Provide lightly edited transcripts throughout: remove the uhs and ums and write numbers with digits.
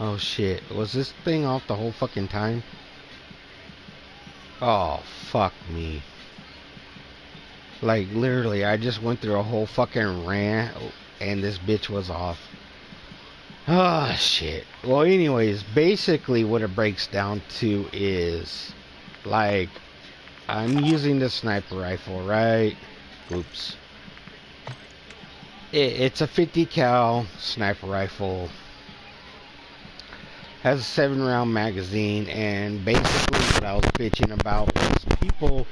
Oh shit, was this thing off the whole fucking time? Oh, fuck me. Like, literally, I just went through a whole fucking rant, and this bitch was off. Oh, shit. Well, anyways, basically what it breaks down to is, like, I'm using the sniper rifle, right? Oops. It's a 50 cal sniper rifle. Has a 7-round magazine, and basically what I was bitching about was people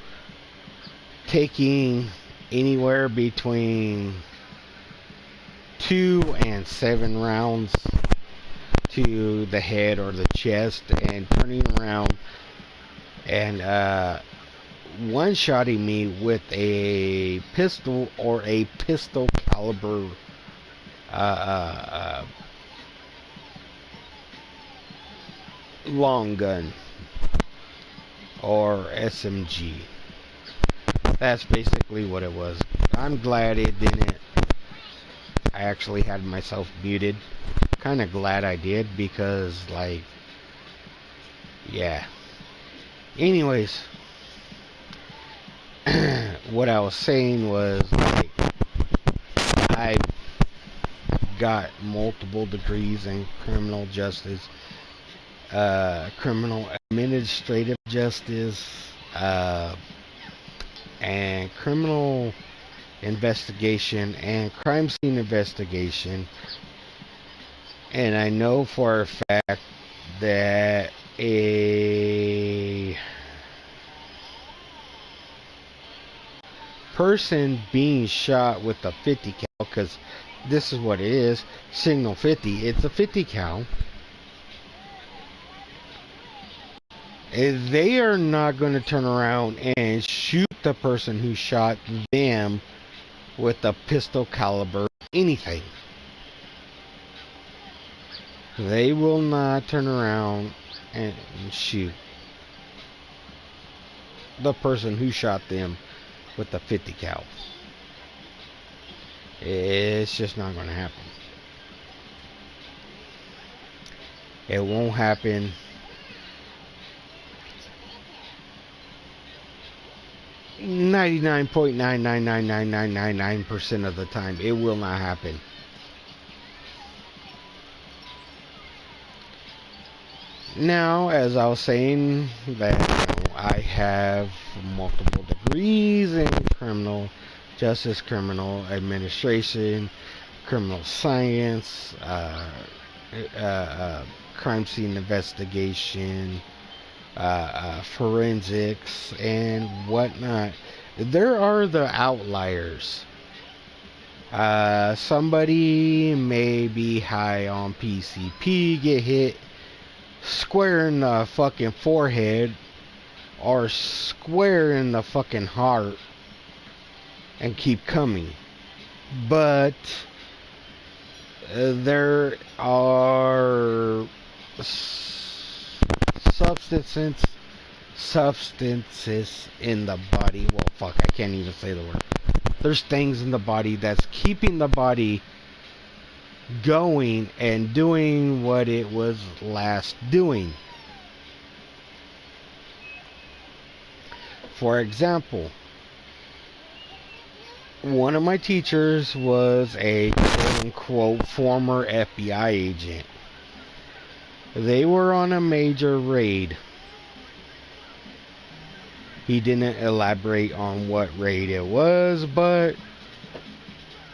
taking anywhere between 2 and 7 rounds to the head or the chest and turning around and one-shotting me with a pistol or a pistol caliber long gun or SMG. That's basically what it was. I'm glad it didn't. I actually had myself muted. Kind of glad I did because, like, yeah. Anyways, what I was saying was, like, I got multiple degrees in criminal justice, criminal administrative justice, and criminal investigation and crime scene investigation. And I know for a fact that a person being shot with a 50 cal, because this is what it is, signal 50, it's a 50 cal, they are not going to turn around and shoot the person who shot them with a pistol caliber anything. They will not turn around and shoot the person who shot them with the 50 cal. It's just not going to happen. It won't happen. .9999999% of the time, it will not happen. Now, as I was saying, that I have multiple degrees in criminal justice, criminal administration, criminal science, crime scene investigation, forensics, and whatnot. There are the outliers. Somebody may be high on PCP, get hit square in the fucking forehead or square in the fucking heart and keep coming. But there are substances in the body. Well, fuck, I can't even say the word. There's things in the body that's keeping the body going and doing what it was last doing. For example, one of my teachers was a quote-unquote former FBI agent. They were on a major raid. He didn't elaborate on what raid it was, but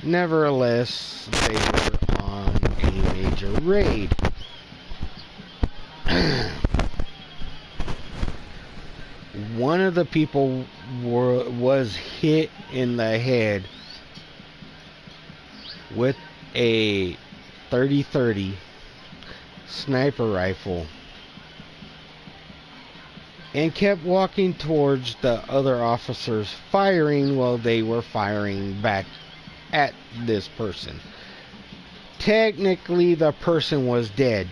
nevertheless, they were on a major raid. One of the people was hit in the head with a .30-30 sniper rifle and kept walking towards the other officers, firing while they were firing back at this person. Technically, the person was dead.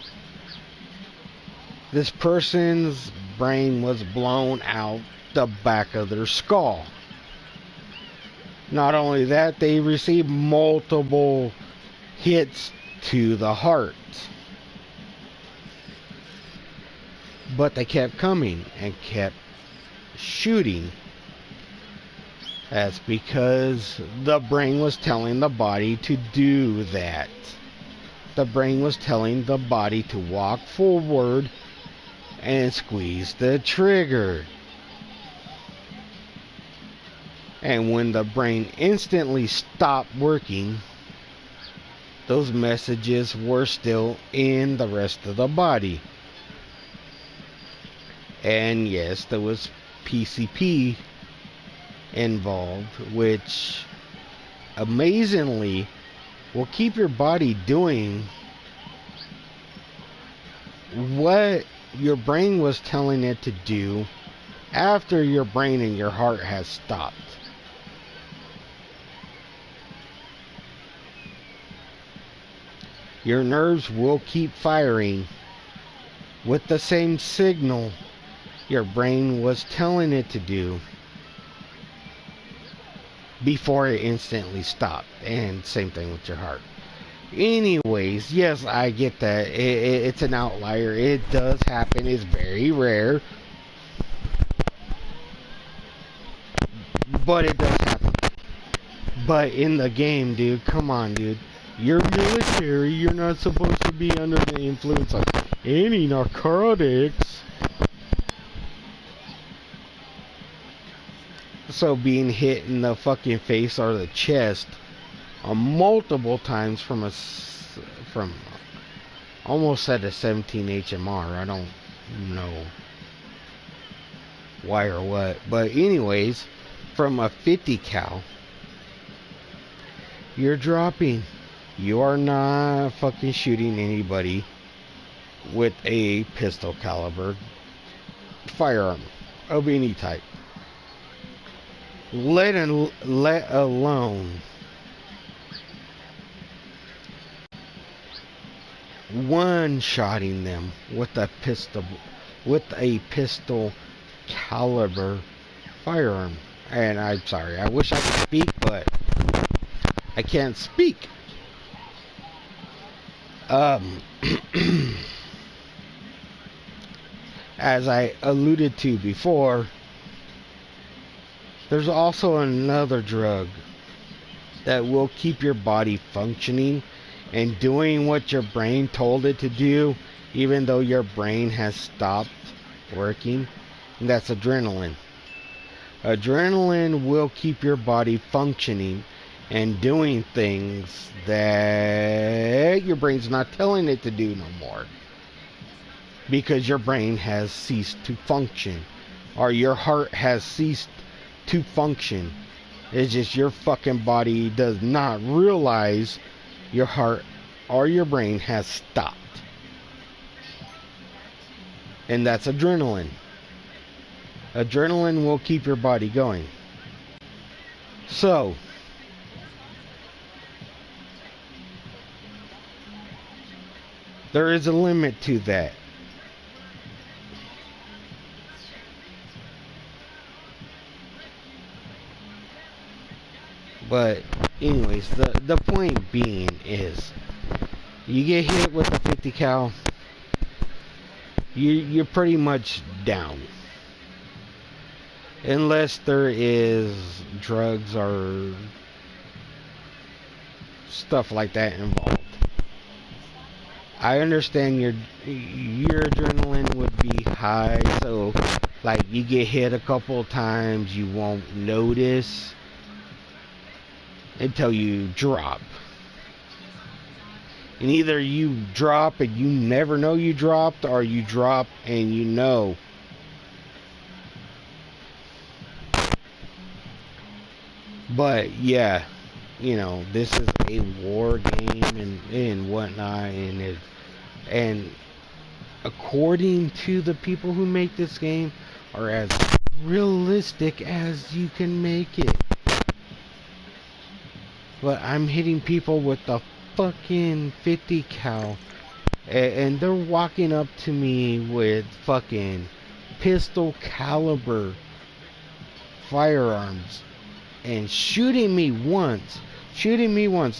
This person's brain was blown out the back of their skull. Not only that, they received multiple hits to the heart. But they kept coming and kept shooting. That's because the brain was telling the body to do that. The brain was telling the body to walk forward and squeeze the trigger. And when the brain instantly stopped working, those messages were still in the rest of the body. And yes, there was PCP involved, which amazingly will keep your body doing what your brain was telling it to do after your brain and your heart has stopped. Your nerves will keep firing with the same signal your brain was telling it to do before it instantly stopped. And same thing with your heart. Anyways, yes, I get that. It's an outlier. It does happen. It's very rare. But it does happen. But in the game, dude, come on, dude. You're military. You're not supposed to be under the influence of any narcotics. So being hit in the fucking face or the chest multiple times from almost at a 17 HMR. I don't know why or what. But anyways, from a 50 cal, you're dropping. You are not fucking shooting anybody with a pistol caliber firearm of any type. Let alone one-shotting them with a pistol caliber firearm. And I'm sorry, I wish I could speak, but I can't speak. As I alluded to before, there's also another drug that will keep your body functioning and doing what your brain told it to do, even though your brain has stopped working. And that's adrenaline. Adrenaline will keep your body functioning and doing things that your brain's not telling it to do no more, because your brain has ceased to function, or your heart has ceased to function. It's just your fucking body does not realize your heart or your brain has stopped. And that's adrenaline. Adrenaline will keep your body going. So, there is a limit to that. But anyways, the point being is, you get hit with a 50 cal, you're pretty much down. Unless there is drugs or stuff like that involved. I understand your adrenaline would be high, so like you get hit a couple of times, you won't notice until you drop. And either you drop and you never know you dropped, or you drop and you know. But yeah, you know, this is a war game and whatnot, and according to the people who make this game, are as realistic as you can make it. But I'm hitting people with the fucking 50 cal, and they're walking up to me with fucking pistol caliber firearms and shooting me once.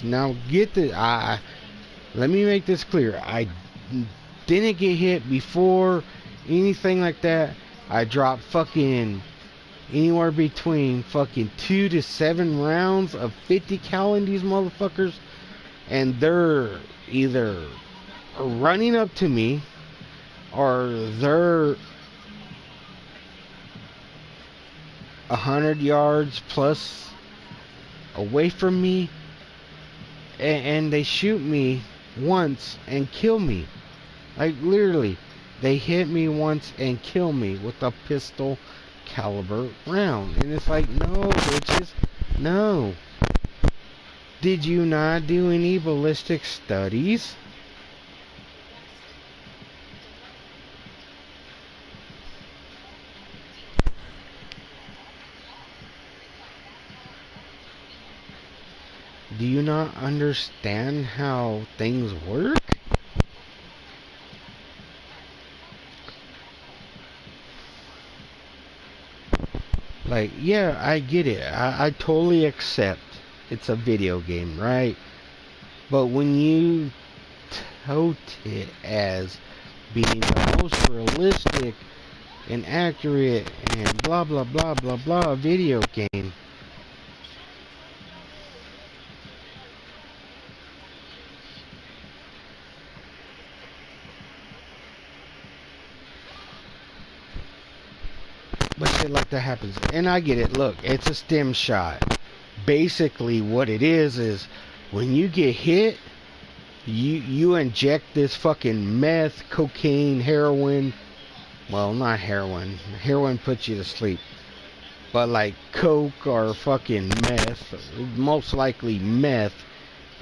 Now get the Let me make this clear. I didn't get hit before anything like that. I dropped fucking anywhere between fucking 2 to 7 rounds of 50 cal in these motherfuckers, and they're either running up to me or they're 100 yards plus away from me, and they shoot me once and kill me. Like, literally, they hit me once and kill me with a pistol caliber round. And it's like, no, bitches, no. Did you not do any ballistic studies? Do you not understand how things work? Like, yeah, I get it. I totally accept it's a video game, right? But when you tout it as being the most realistic and accurate and blah blah blah blah blah video game, but shit like that happens. And I get it. Look, it's a stem shot. Basically what it is when you get hit, you inject this fucking meth, cocaine, heroin. Well, not heroin. Heroin puts you to sleep. But like coke or fucking meth, most likely meth,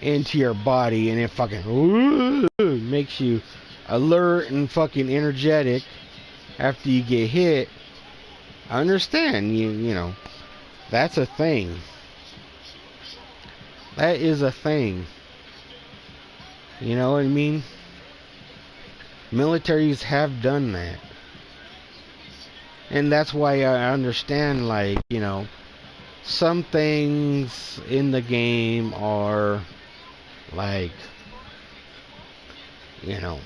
into your body, and it fucking makes you alert and fucking energetic after you get hit. I understand, you know, that's a thing. That is a thing. You know what I mean? Militaries have done that. And that's why I understand, like, you know, some things in the game are like, you know,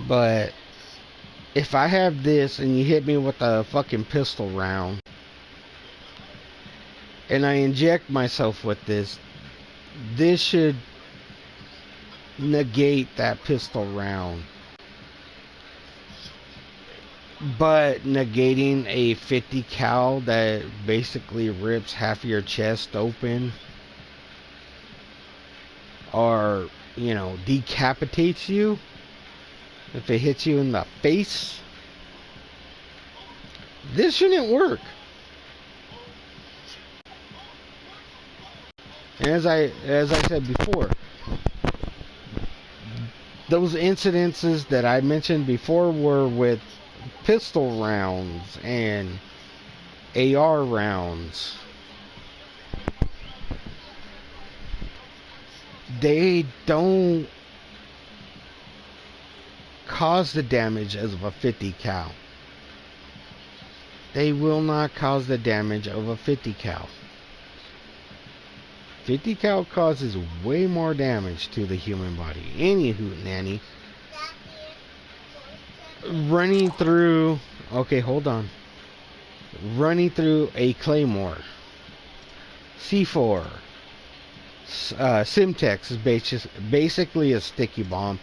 but if I have this and you hit me with a fucking pistol round and I inject myself with this should negate that pistol round. But negating a 50 cal that basically rips half of your chest open, or, you know, decapitates you if it hits you in the face, this shouldn't work. And as I said before, those incidences that I mentioned before were with pistol rounds and AR rounds. They don't cause the damage of a 50 cal. They will not cause the damage of a 50 cal. 50 cal causes way more damage to the human body. Any hootenanny. Running through, okay, hold on. Running through a claymore, C4, Simtex is basically a sticky bomb.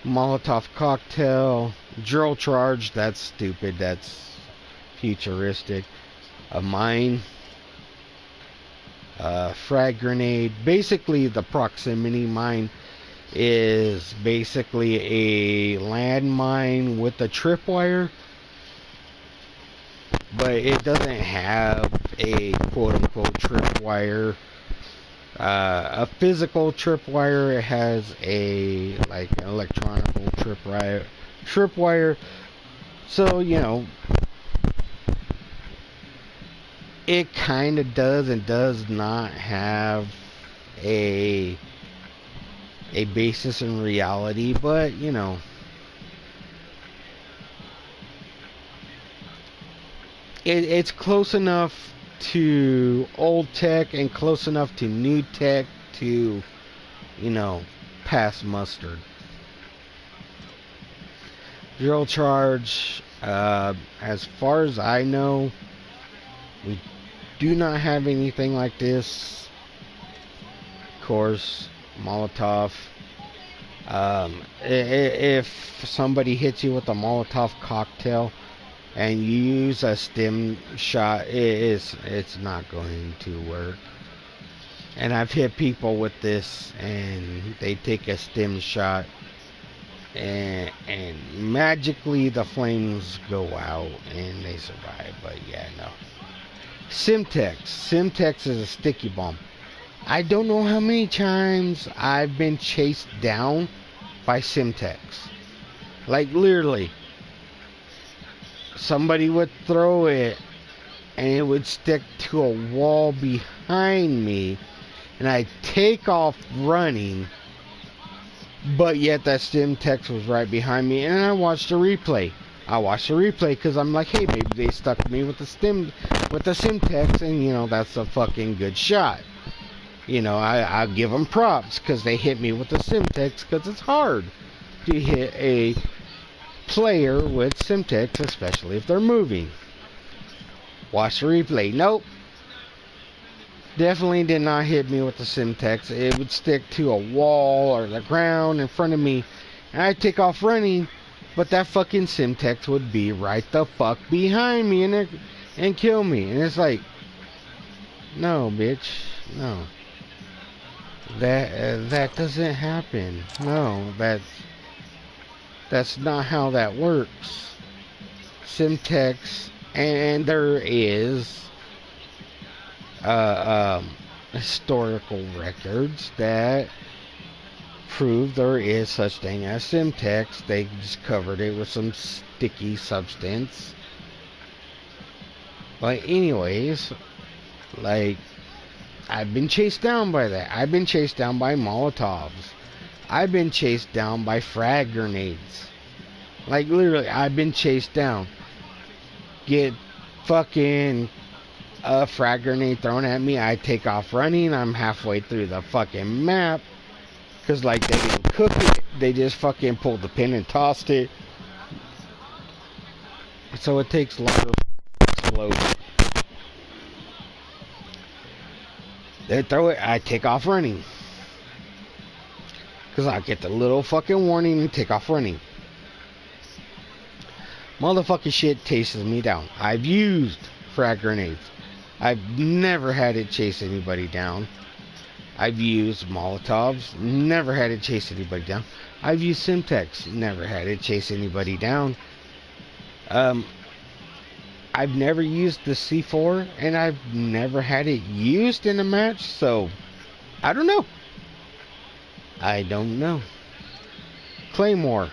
Molotov cocktail, drill charge, that's stupid, that's futuristic. A mine, frag grenade. Basically, the proximity mine is basically a landmine with a tripwire, but it doesn't have a quote-unquote tripwire. A physical tripwire. It has a like electronic tripwire. So, you know, it kind of does and does not have a basis in reality, but, you know, it's close enough to old tech and close enough to new tech to, you know, pass mustard. Drill charge, as far as I know, we do not have anything like this. Of course, Molotov. If somebody hits you with a Molotov cocktail and you use a stim shot, it's not going to work. And I've hit people with this, and they take a stim shot, and magically the flames go out and they survive. But yeah, no. Simtex is a sticky bomb. I don't know how many times I've been chased down by Simtex. Like, literally, somebody would throw it and it would stick to a wall behind me, and I'd take off running, but yet that Simtex was right behind me, and I watched the replay. Because I'm like, hey, maybe they stuck me with the Simtex, and you know, that's a fucking good shot. You know, I'll give them props because they hit me with the Simtex, because it's hard to hit a player with Simtex, especially if they're moving. Watch the replay. Nope. Definitely did not hit me with the Simtex. It would stick to a wall or the ground in front of me, and I'd take off running, but that fucking Simtex would be right the fuck behind me and kill me. And it's like, no, bitch, no. That doesn't happen. No, that's not how that works. Simtex, and there is historical records that prove there is such thing as Simtex. They just covered it with some sticky substance. But anyways, like, I've been chased down by that. I've been chased down by Molotovs. I've been chased down by frag grenades. Like, literally, I've been chased down. Get fucking a frag grenade thrown at me, I take off running. I'm halfway through the fucking map, because, like, they didn't cook it. They just fucking pulled the pin and tossed it. So it takes longer to explode. They throw it, I take off running, because I get the little fucking warning and take off running. Motherfucking shit chases me down. I've used frag grenades. I've never had it chase anybody down. I've used Molotovs. Never had it chase anybody down. I've used Simtex. Never had it chase anybody down. I've never used the C4, and I've never had it used in a match, so I don't know. I don't know. Claymore.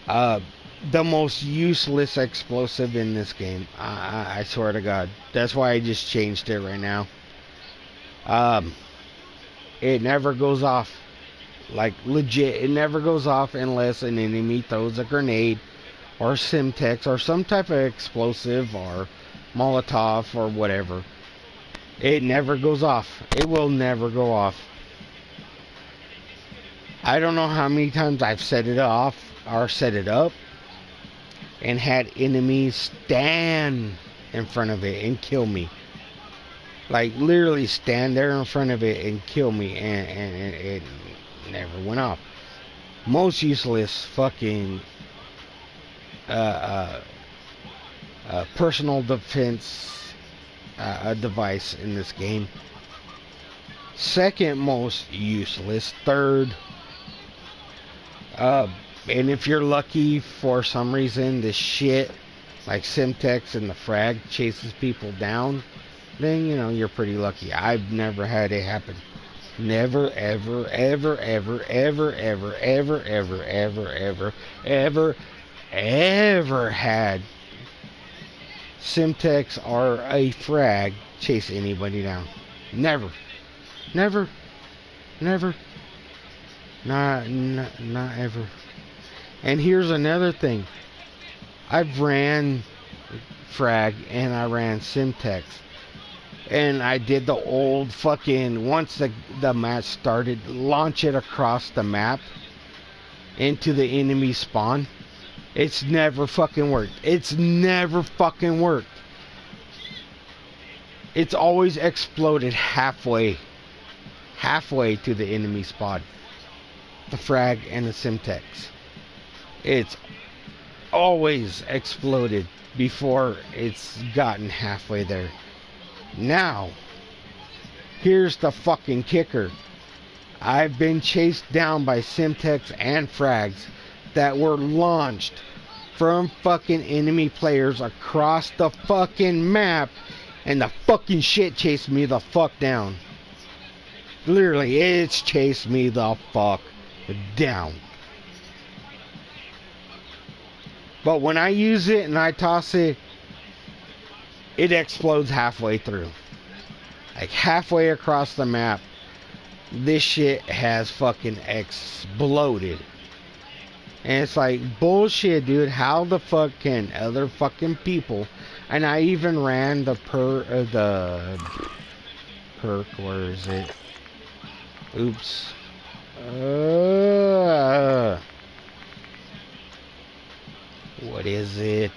The most useless explosive in this game. I swear to God. That's why I just changed it right now. It never goes off. Like, legit, it never goes off unless an enemy throws a grenade or Simtex or some type of explosive or Molotov or whatever. It never goes off. It will never go off. I don't know how many times I've set it off or set it up and had enemies stand in front of it and kill me. Like, literally stand there in front of it and kill me, and it never went off. Most useless fucking personal defense device in this game. Second most useless. Third, and if you're lucky for some reason this shit like Simtex and the frag chases people down, then you know you're pretty lucky. I've never had it happen. Never, ever, ever, ever, ever, ever, ever, ever, ever, ever, ever, ever had Simtex or a frag chase anybody down. Never. Never. Never. Not ever. And here's another thing. I've ran frag and I ran Simtex. And I did the old fucking, once the match started, launch it across the map into the enemy spawn. It's never fucking worked. It's never fucking worked. It's always exploded halfway to the enemy spawn. The frag and the Simtex. It's always exploded before it's gotten halfway there. Now, here's the fucking kicker. I've been chased down by Simtex and frags that were launched from fucking enemy players across the fucking map, and the fucking shit chased me the fuck down. Literally, it's chased me the fuck down. But when I use it and I toss it, it explodes halfway through. Like halfway across the map, this shit has fucking exploded. And it's like, bullshit, dude. How the fuck can other fucking people... And I even ran the perk, where is it? Oops. What is it?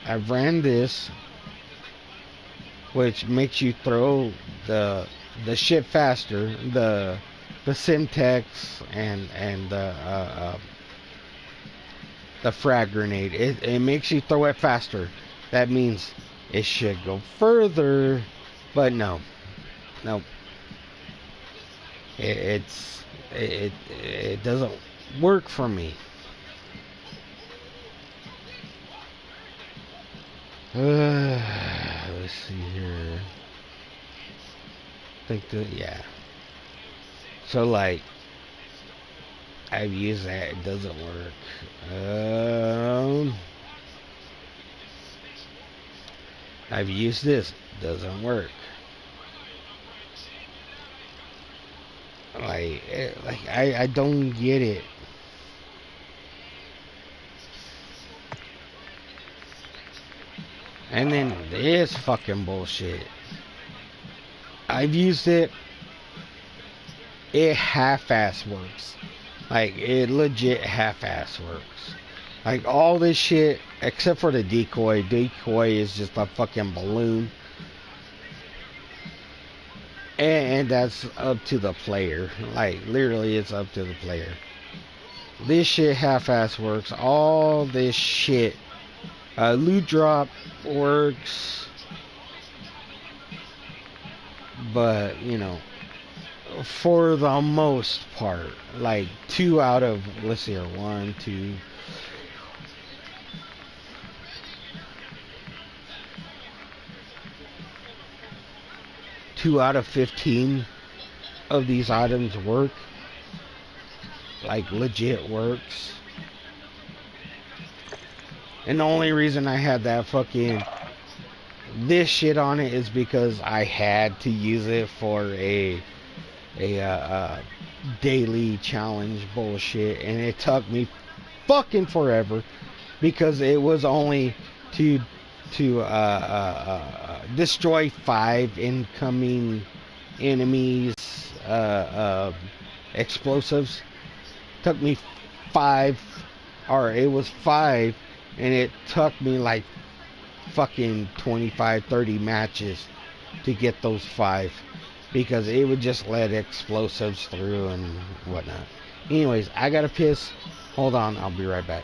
I ran this, which makes you throw the shit faster, the Simtex and the frag grenade. It makes you throw it faster. That means it should go further, but no, it doesn't work for me. Let's see here. I think that, yeah. So like, I've used that, it doesn't work. I've used this, doesn't work. Like I don't get it. And then this fucking bullshit. I've used it. It half-ass works. Like, it legit half-ass works. Like, all this shit, except for the decoy. Decoy is just a fucking balloon. And that's up to the player. Like, literally, it's up to the player. This shit half-ass works. All this shit. Loot drop works. But, you know, for the most part, like 2 out of, let's see here, 1, 2, 2 out of 15 of these items work. Like, legit works. And the only reason I had that fucking this shit on it is because I had to use it for a daily challenge bullshit, and it took me fucking forever because it was only to destroy 5 incoming enemies explosives. Took me 5, or it was 5, and it took me like fucking 25-30 matches to get those 5, because it would just let explosives through and whatnot. Anyways, I gotta piss. Hold on, I'll be right back.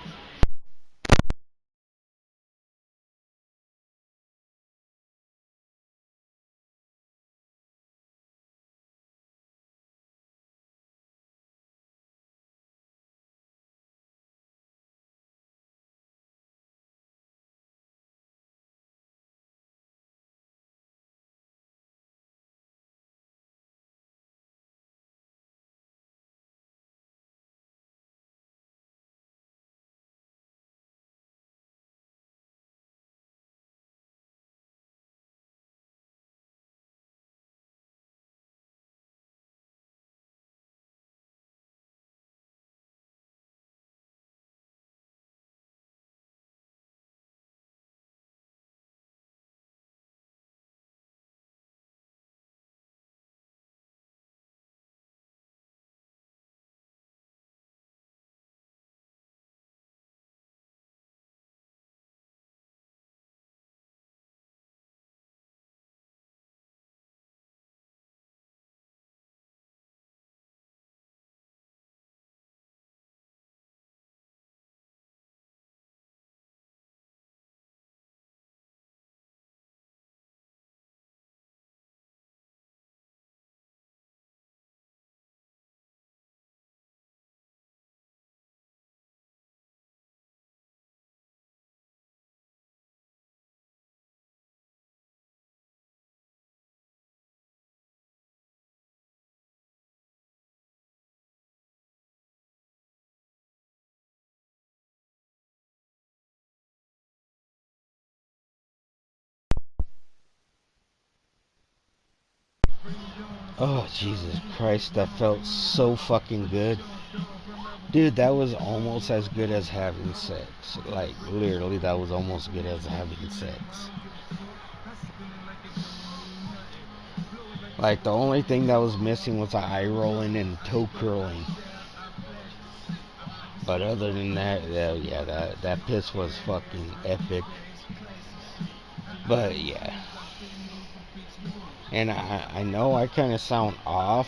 Oh, Jesus Christ, that felt so fucking good. Dude, that was almost as good as having sex. Like, literally, that was almost good as having sex. Like, the only thing that was missing was eye rolling and toe curling. But other than that, yeah, that piss was fucking epic. But, yeah. And I know I kind of sound off.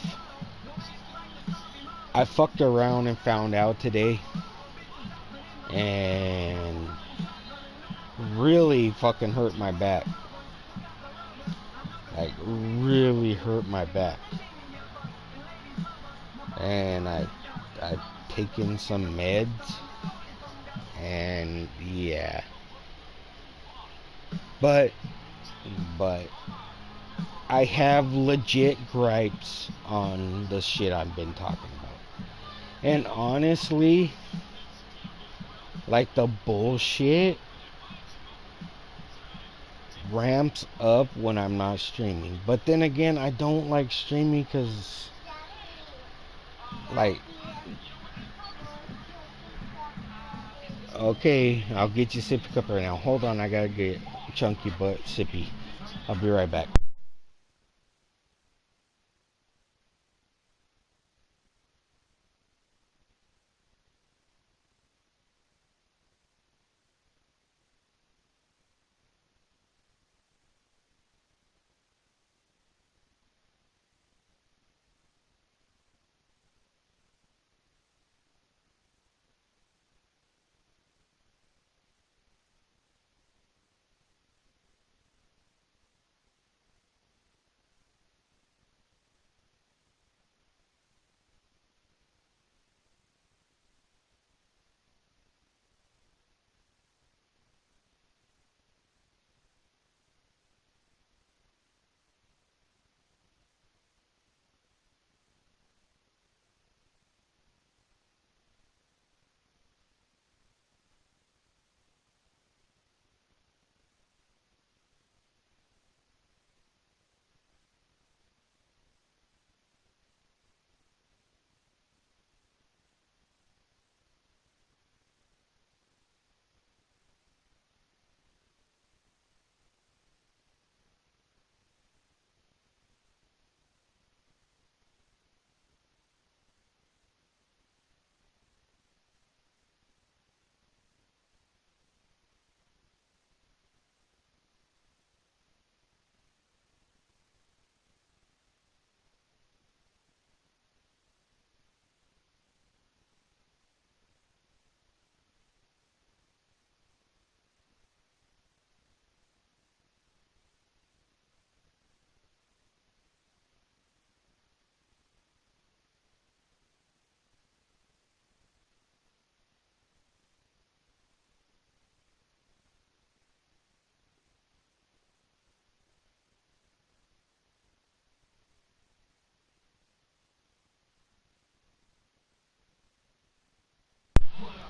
I fucked around and found out today. And really fucking hurt my back. Like, really hurt my back. And I've taken some meds. And yeah. But I have legit gripes on the shit I've been talking about. And honestly, like, the bullshit ramps up when I'm not streaming. But then again, I don't like streaming because, like, okay, I'll get you a sippy cup right now. Hold on, I gotta get chunky but sippy. I'll be right back.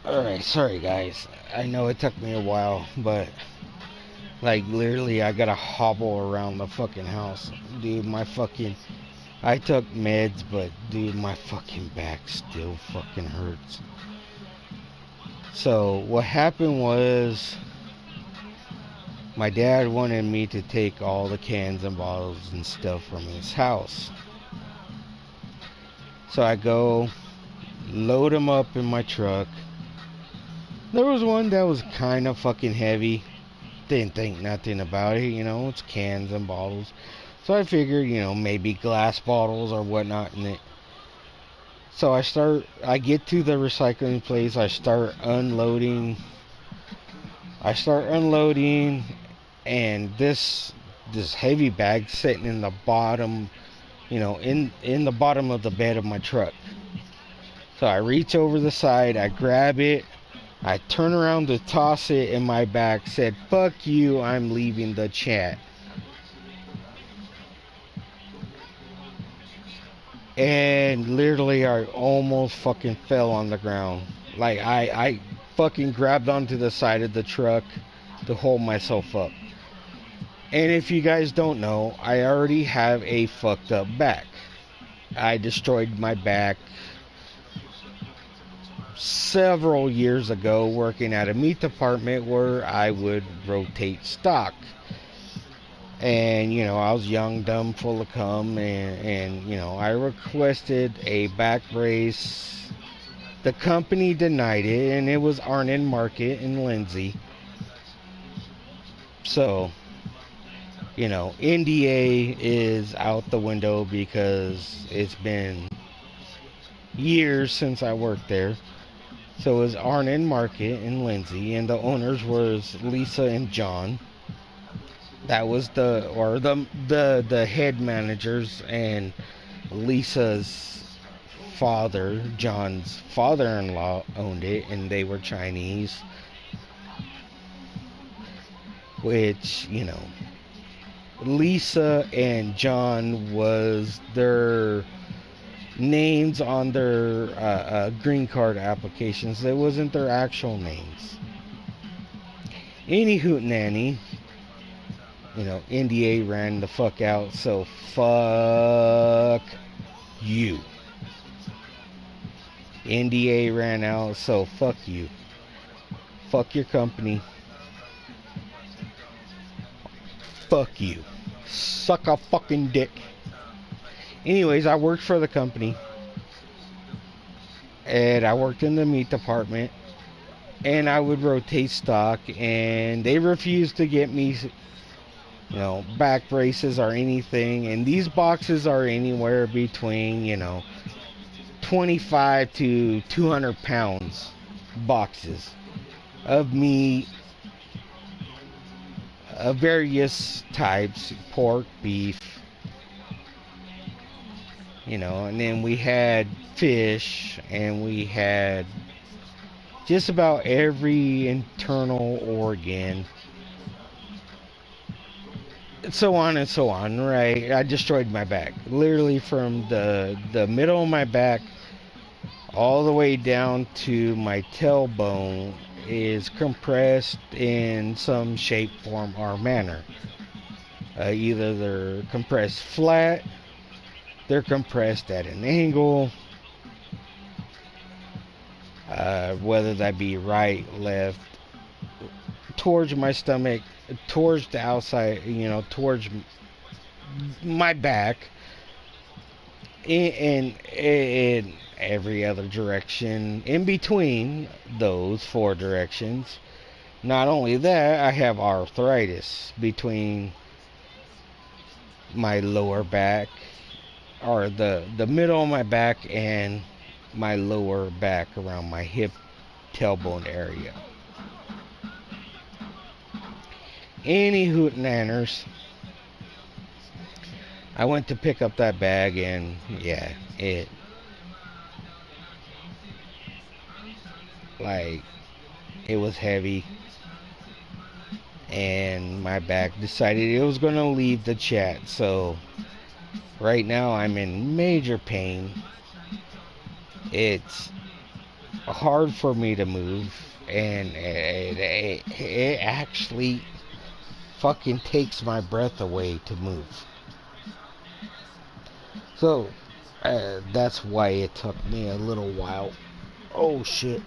Alright, sorry guys. I know it took me a while, but like literally I gotta hobble around the fucking house. Dude, I took meds, but dude, my fucking back still fucking hurts. So what happened was my dad wanted me to take all the cans and bottles and stuff from his house. So I go load them up in my truck. There was one that was kind of fucking heavy. Didn't think nothing about it, it's cans and bottles. So I figured, maybe glass bottles or whatnot in it. So I get to the recycling place, I start unloading, and this heavy bag sitting in the bottom, in the bottom of the bed of my truck. So I reach over the side, I grab it, I turn around to toss it, and my back said, "Fuck you, I'm leaving the chat." And literally I almost fucking fell on the ground. Like I fucking grabbed onto the side of the truck to hold myself up. And if you guys don't know, I already have a fucked up back. I destroyed my back several years ago working at a meat department where I would rotate stock. And, you know, I was young, dumb, full of cum, and you know, I requested a back brace. The company denied it, and it was Arnon Market in Lindsay. So, you know, NDA is out the window because it's been years since I worked there. So it was Arnon Market in Lindsay, and the owners was Lisa and John. That was the head managers, and Lisa's father, John's father-in-law, owned it, and they were Chinese. Which, you know, Lisa and John was their names on their green card applications. It wasn't their actual names. Any hootenanny, you know, NDA ran the fuck out, so fuck you. NDA ran out, so fuck you. Fuck your company. Fuck you. Suck a fucking dick. Anyways, I worked for the company. And I worked in the meat department. And I would rotate stock. And they refused to get me, you know, back braces or anything. And these boxes are anywhere between, you know, 25 to 200 pounds boxes of meat of various types, pork, beef, you know, and then we had fish, and we had just about every internal organ, so on and so on, right? I destroyed my back, literally from the middle of my back all the way down to my tailbone is compressed in some shape, form, or manner. Either they're compressed flat, they're compressed at an angle, whether that be right, left, towards my stomach, towards the outside, you know, towards my back, and in every other direction in between those four directions. Not only that, I have arthritis between my lower back, or the middle of my back, and my lower back around my hip tailbone area. Any hootenanners, I went to pick up that bag, and yeah, it, like, it was heavy, and my back decided it was going to leave the chat. So right now I'm in major pain. It's hard for me to move, and it actually fucking takes my breath away to move. So that's why it took me a little while. Oh shit.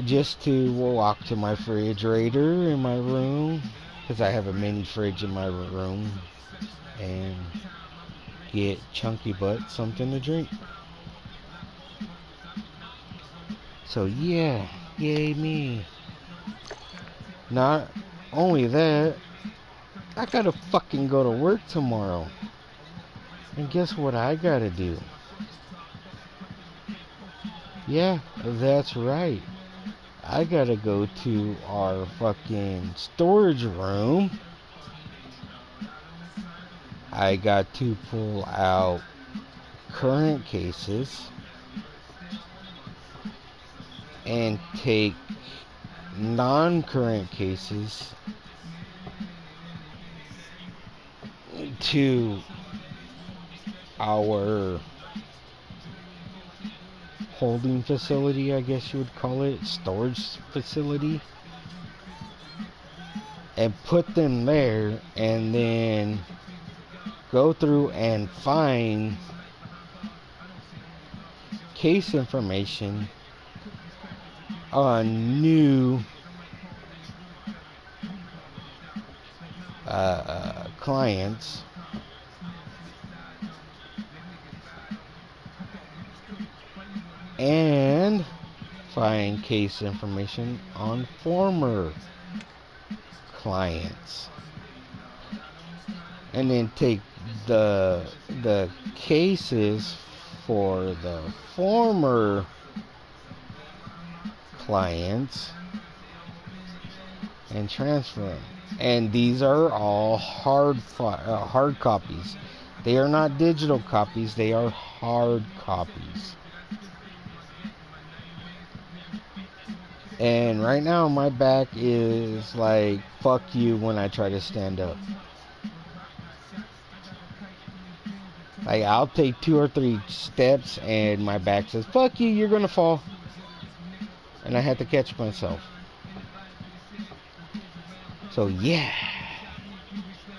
Just to walk to my refrigerator in my room, because I have a mini fridge in my room, and get Chunky Butt something to drink. So yeah, yay me. Not only that, I gotta fucking go to work tomorrow. And guess what I gotta do? Yeah, that's right. I gotta go to our fucking storage room. I got to pull out current cases and take non-current cases to our holding facility, I guess you would call it, storage facility, and put them there, and then go through and find case information on new clients, and find case information on former clients, and then take the cases for the former clients and transfer them. And these are all hard copies. They are not digital copies, they are hard copies. And right now my back is like, fuck you when I try to stand up. Like, I'll take 2 or 3 steps and my back says, fuck you, you're gonna fall. And I had to catch myself. So yeah,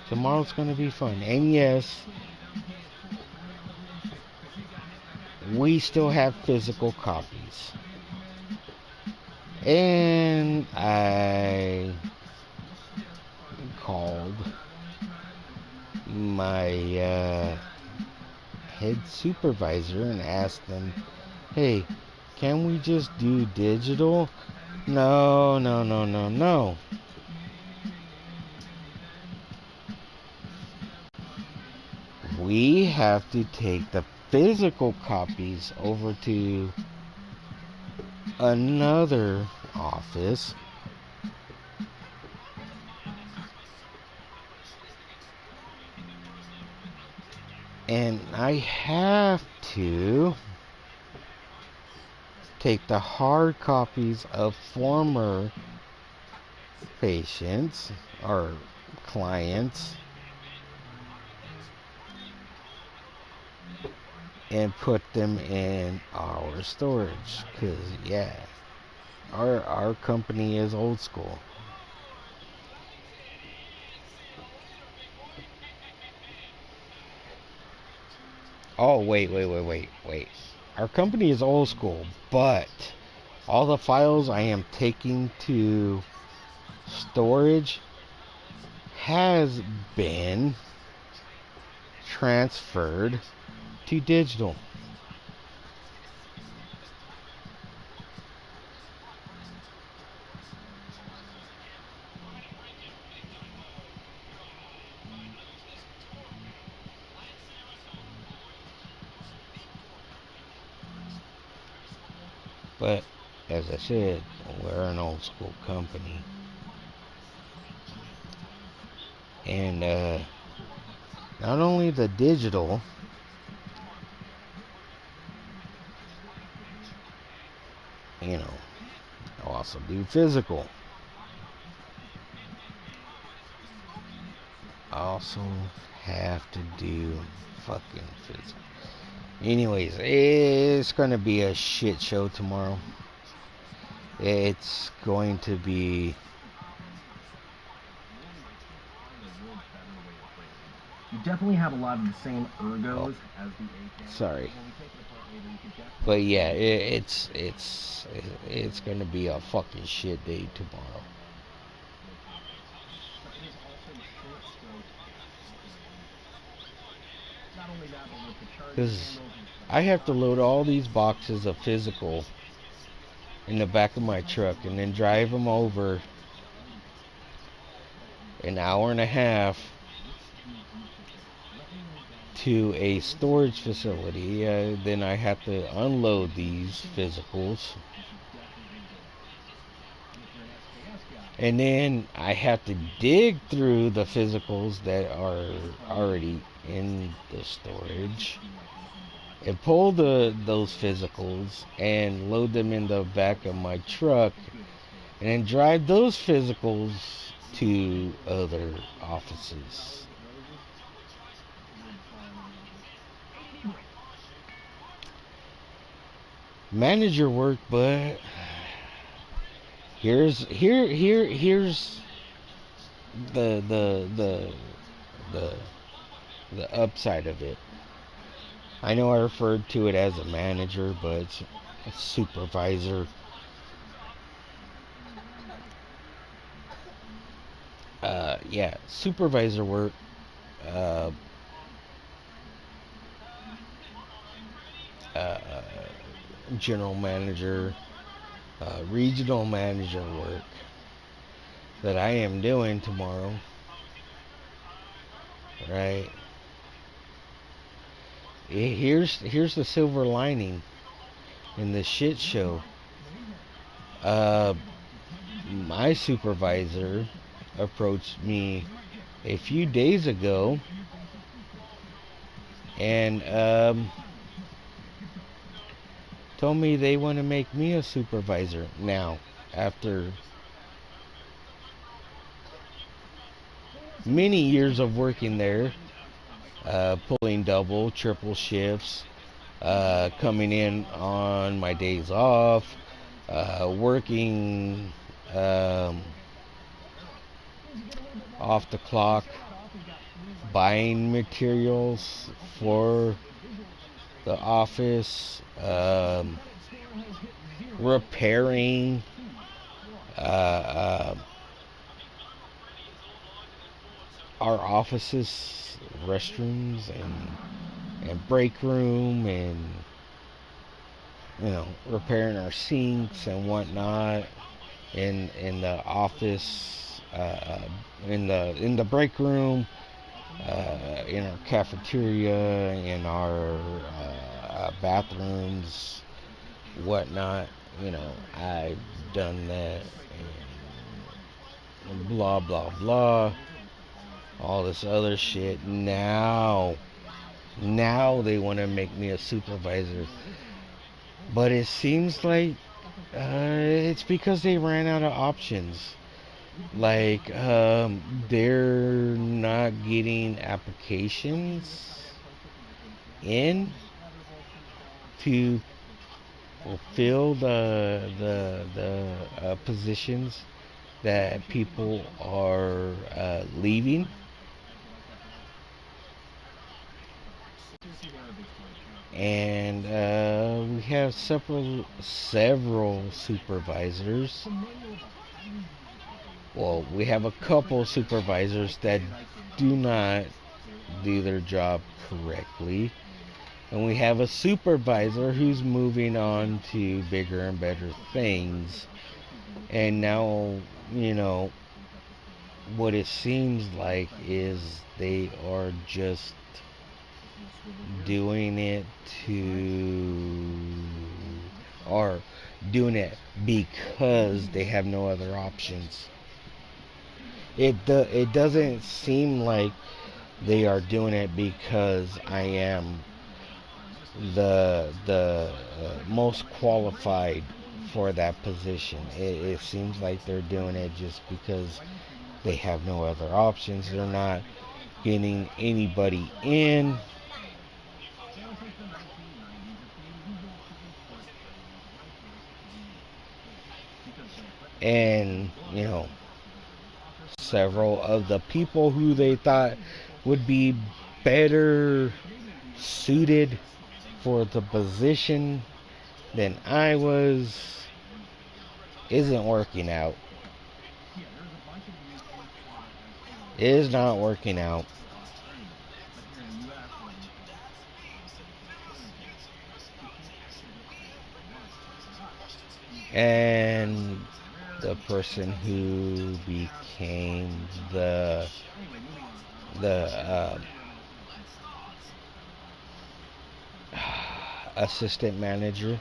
tomorrow's gonna be fun. And yes, we still have physical copies. And I called my head supervisor and asked them, hey, can we just do digital? No. We have to take the physical copies over to another office and I have to take the hard copies of former patients or clients and put them in our storage, because yeah, our company is old school. Oh, wait. Our company is old school, but all the files I am taking to storage has been transferred to digital. But as I said, we're an old school company. And not only the digital, you know, I'll also do physical. I also have to do fucking physical. Anyways, it's gonna be a shit show tomorrow. It's going to be... You definitely have a lot of the same ergos as the AK. Sorry. But yeah, it's gonna be a fucking shit day tomorrow. Because I have to load all these boxes of physical in the back of my truck and then drive them over an hour and a half to a storage facility. Then I have to unload these physicals, and then I have to dig through the physicals that are already in the storage and pull those physicals and load them in the back of my truck, and then drive those physicals to other offices. manager work, but here's the the the upside of it. I know I referred to it as a manager, but it's a supervisor. Yeah, supervisor work. Uh, uh, General manager, regional manager work that I am doing tomorrow. Right. Here's the silver lining in this shit show. My supervisor approached me a few days ago and told me they want to make me a supervisor now after many years of working there, pulling double, triple shifts, coming in on my days off, working off the clock, buying materials for the office, repairing, our offices, restrooms, and break room, and repairing our sinks and whatnot in the office, in the break room, in our cafeteria, in our bathrooms, whatnot. I've done that, and blah blah blah, all this other shit. Now they want to make me a supervisor, but it seems like it's because they ran out of options. Like, they're not getting applications in to fulfill the positions that people are leaving. And we have several supervisors. Well, we have a couple supervisors that do not do their job correctly. And we have a supervisor who's moving on to bigger and better things. And now, what it seems like is they are just doing it or doing it because they have no other options. It doesn't seem like they are doing it because I am the most qualified for that position. It seems like they're doing it just because they have no other options. They're not getting anybody in. And, several of the people who they thought would be better suited for the position than I was isn't working out. It is not working out. And the person who became the assistant manager,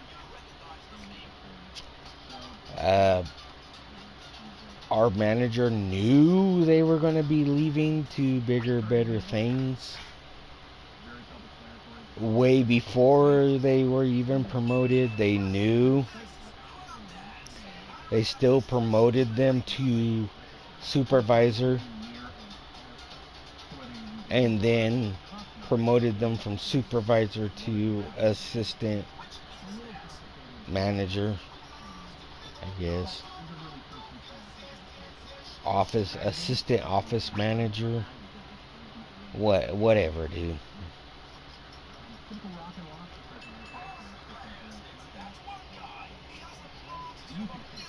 our manager knew they were going to be leaving to bigger, better things way before they were even promoted. They knew. They still promoted them to supervisor and then promoted them from supervisor to assistant manager, I guess. Assistant office manager. Whatever, dude.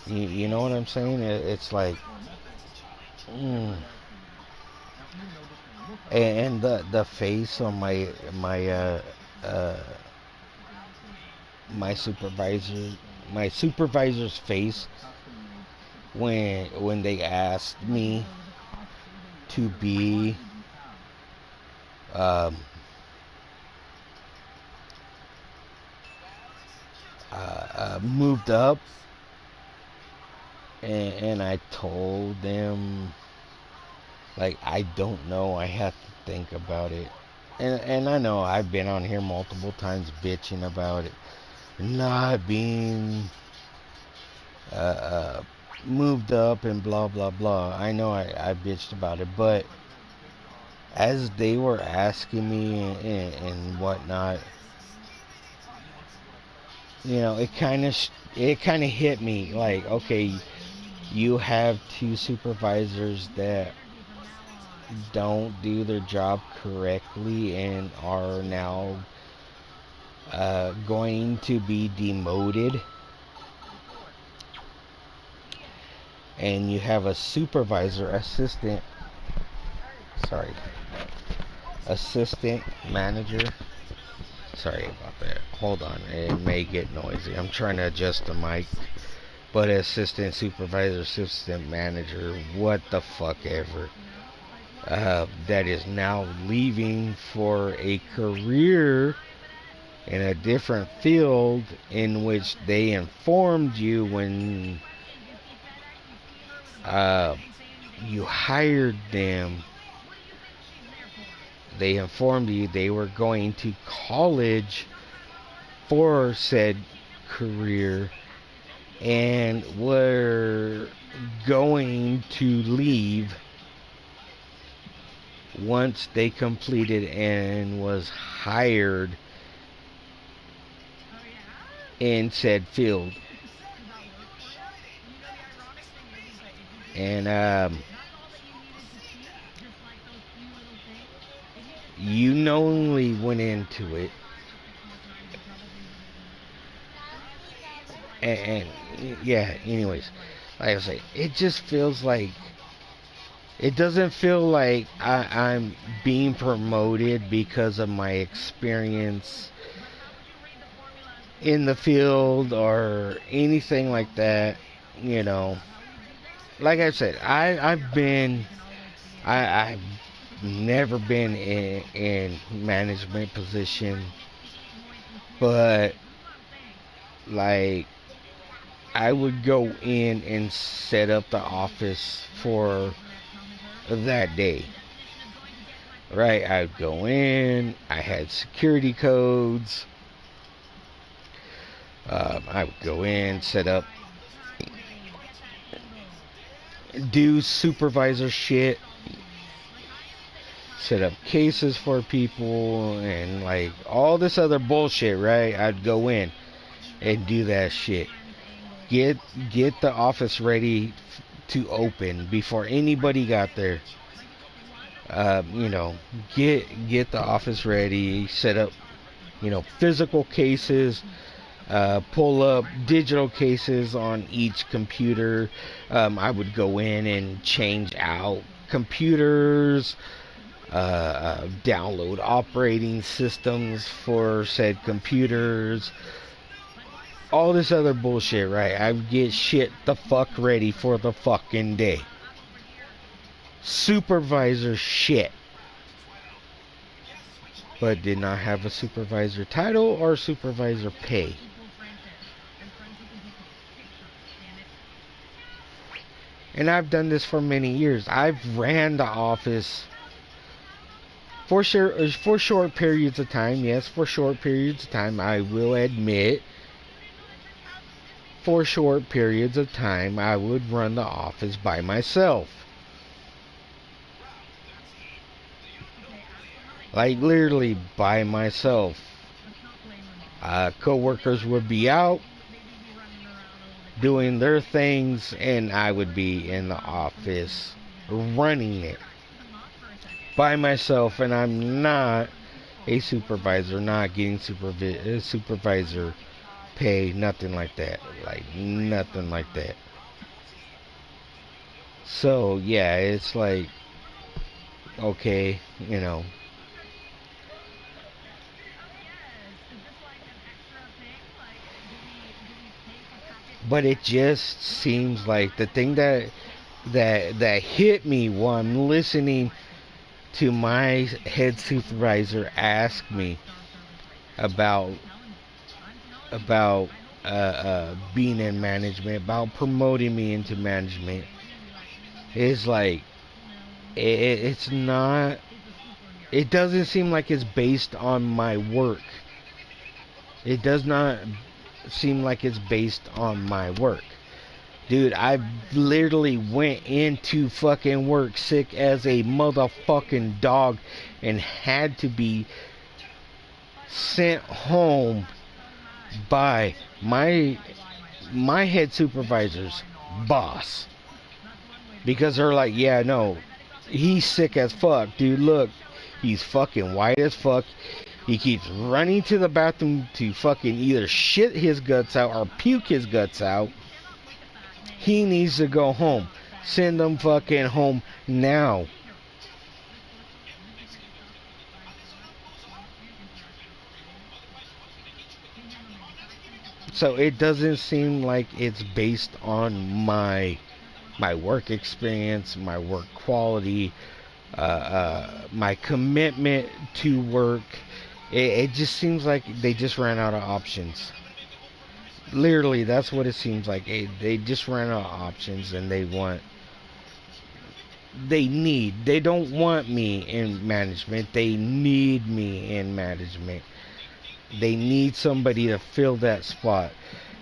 You know what I'm saying? It's like, and the face on uh my supervisor's face when they asked me to be um moved up, and I told them, like, I don't know, I have to think about it. And I know I've been on here multiple times bitching about it not being uh, uh, moved up and blah blah blah. I know I bitched about it, but as they were asking me and whatnot, you know, it kind of hit me like, okay, you have two supervisors that don't do their job correctly and are now going to be demoted, and you have a assistant manager. Sorry about that. Hold on, it may get noisy. I'm trying to adjust the mic. But assistant supervisor, assistant manager, what the fuck ever, that is now leaving for a career in a different field, in which they informed you when you hired them. They informed you they were going to college for said career and were going to leave once they completed and was hired in said field. And you knowingly went into it, and yeah, anyways, like I say, it just feels like, it doesn't feel like I'm being promoted because of my experience in the field or anything like that. You know, like I said, I've never been in management position, but like, I would go in and set up the office for that day. Right, I'd go in, I had security codes. I would go in, set up, do supervisor shit, set up cases for people, and like all this other bullshit, right? I'd go in and do that shit. Get the office ready to open before anybody got there. You know, get the office ready, set up, you know, physical cases, pull up digital cases on each computer. I would go in and change out computers, download operating systems for said computers, all this other bullshit, right? I would get shit the fuck ready for the fucking day. Supervisor shit. But did not have a supervisor title or supervisor pay. And I've done this for many years. I've ran the office for short periods of time. Yes, for short periods of time. I will admit, for short periods of time, I would run the office by myself. Like, literally by myself. Co-workers would be out. doing their things, and I would be in the office running it by myself, and I'm not a supervisor, not getting supervisor pay, nothing like that. Like, nothing like that. So, yeah, it's like, okay, you know. But it just seems like the thing that hit me while I'm listening to my head supervisor ask me about about being in management, about promoting me into management, is like it's not. It doesn't seem like it's based on my work. It does not seem like it's based on my work. Dude, I literally went into fucking work sick as a motherfucking dog and had to be sent home by my head supervisor's boss. Because they're like, yeah, no, he's sick as fuck, dude. Look, he's fucking white as fuck. He keeps running to the bathroom to fucking either shit his guts out or puke his guts out. He needs to go home. Send him fucking home now. So it doesn't seem like it's based on my work experience, my work quality, my commitment to work. It just seems like they just ran out of options. Literally, that's what it seems like. They just ran out of options, and they don't want me in management. They need me in management. They need somebody to fill that spot.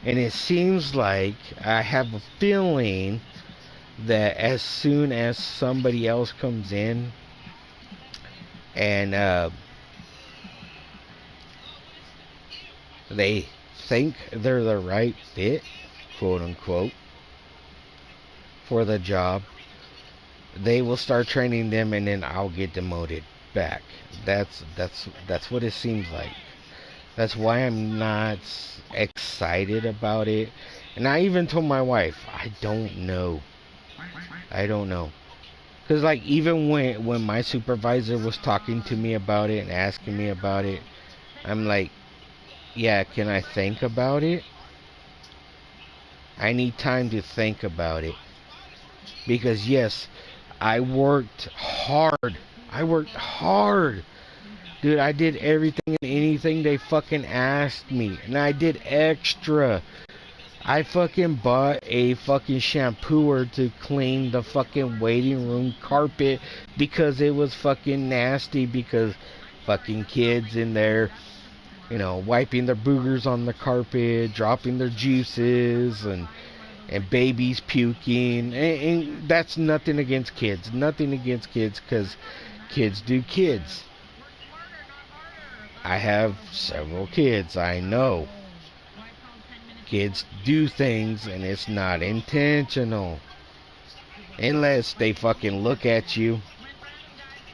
And it seems like, I have a feeling that as soon as somebody else comes in and they think they're the right fit, quote unquote, for the job, they will start training them, and then I'll get demoted back. That's what it seems like. That's why I'm not excited about it. And I even told my wife, I don't know. Because, like, even when my supervisor was talking to me about it and asking me about it, I'm like, yeah, can I think about it? I need time to think about it. Because, yes, I worked hard. Dude, I did everything and anything they fucking asked me. And I did extra. I fucking bought a fucking shampooer to clean the fucking waiting room carpet because it was fucking nasty, because fucking kids in there, you know, wiping their boogers on the carpet, dropping their juices, and babies puking. And that's nothing against kids. Nothing against kids, because kids do kids. I have several kids, I know. Kids do things and it's not intentional. Unless they fucking look at you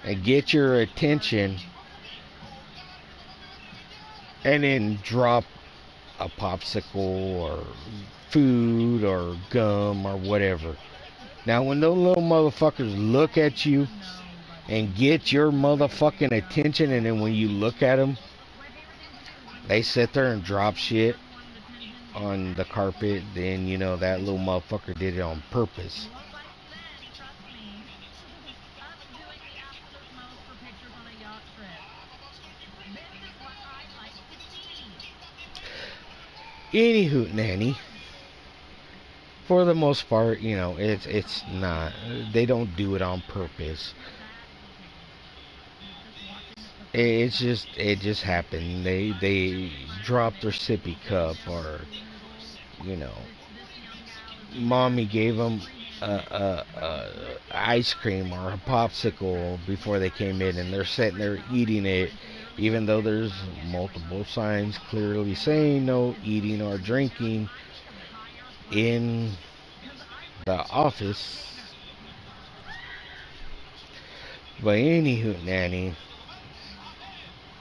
and get your attention and then drop a popsicle or food or gum or whatever. Now when those little motherfuckers look at you and get your motherfucking attention, and then when you look at them, they sit there and drop shit on the carpet, then you know that little motherfucker did it on purpose. Anywho, nanny, for the most part, you know, it's not. They don't do it on purpose. It just happened. They dropped their sippy cup, or you know, mommy gave them a ice cream or a popsicle before they came in, and they're sitting there eating it, even though there's multiple signs clearly saying no eating or drinking. in the office. But anywho, nanny,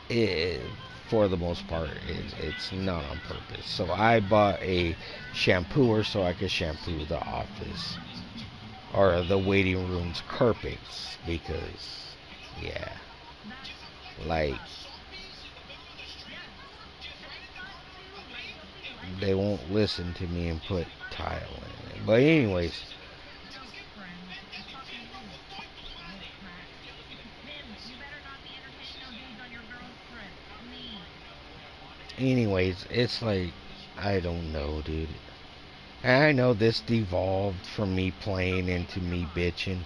it, for the most part, it's not on purpose. So I bought a shampooer so I could shampoo the office or the waiting room's carpets because, yeah, like they won't listen to me and put tile in it. But anyways, it's like, I don't know, dude. And I know this devolved from me playing into me bitching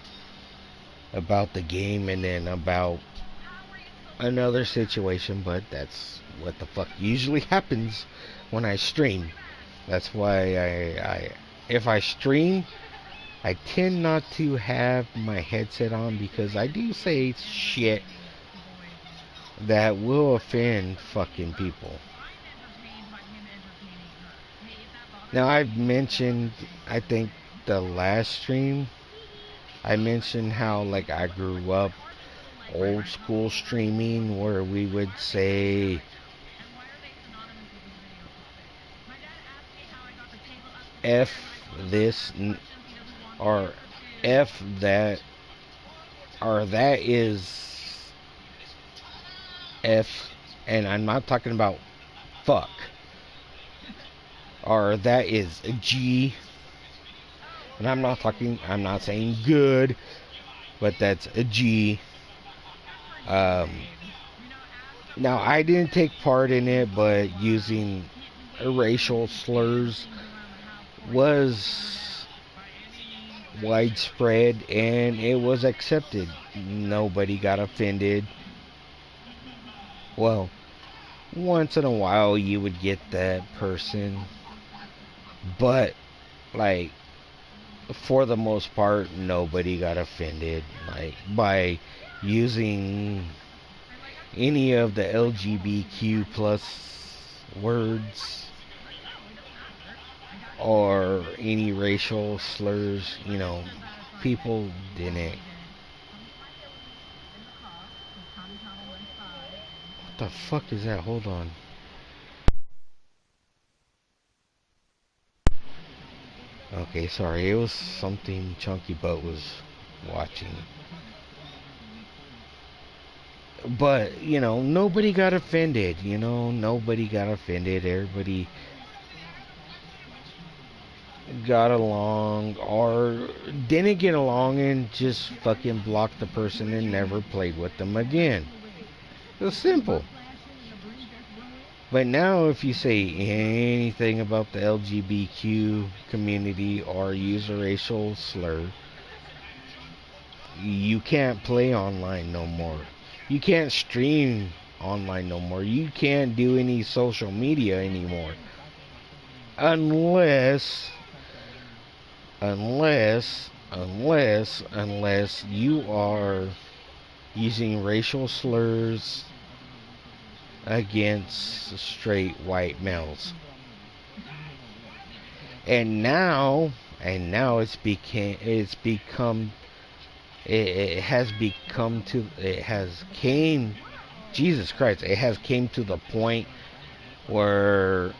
about the game and then about another situation, but that's what the fuck usually happens when I stream. That's why if I stream, I tend not to have my headset on because I do say shit that will offend fucking people. Now, I've mentioned, I think the last stream, I mentioned how, like, I grew up old school streaming where we would say F this or F that or that is F, and I'm not talking about fuck, or that is a G, and I'm not saying good, but that's a G. Now, I didn't take part in it, but using racial slurs was widespread and it was accepted. Nobody got offended. Well, once in a while you would get that person, but like for the most part nobody got offended like by using any of the LGBTQ plus words or any racial slurs. People didn't. What the fuck is that? Hold on. Okay, sorry. It was something Chunky Butt was watching. But, nobody got offended. Nobody got offended. Everybody got along or didn't get along and just fucking blocked the person and never played with them again. It was simple. But now if you say anything about the LGBTQ community or use a racial slur, you can't play online no more. You can't stream online no more. You can't do any social media anymore. Unless you are using racial slurs against straight white males. And now it has came to the point where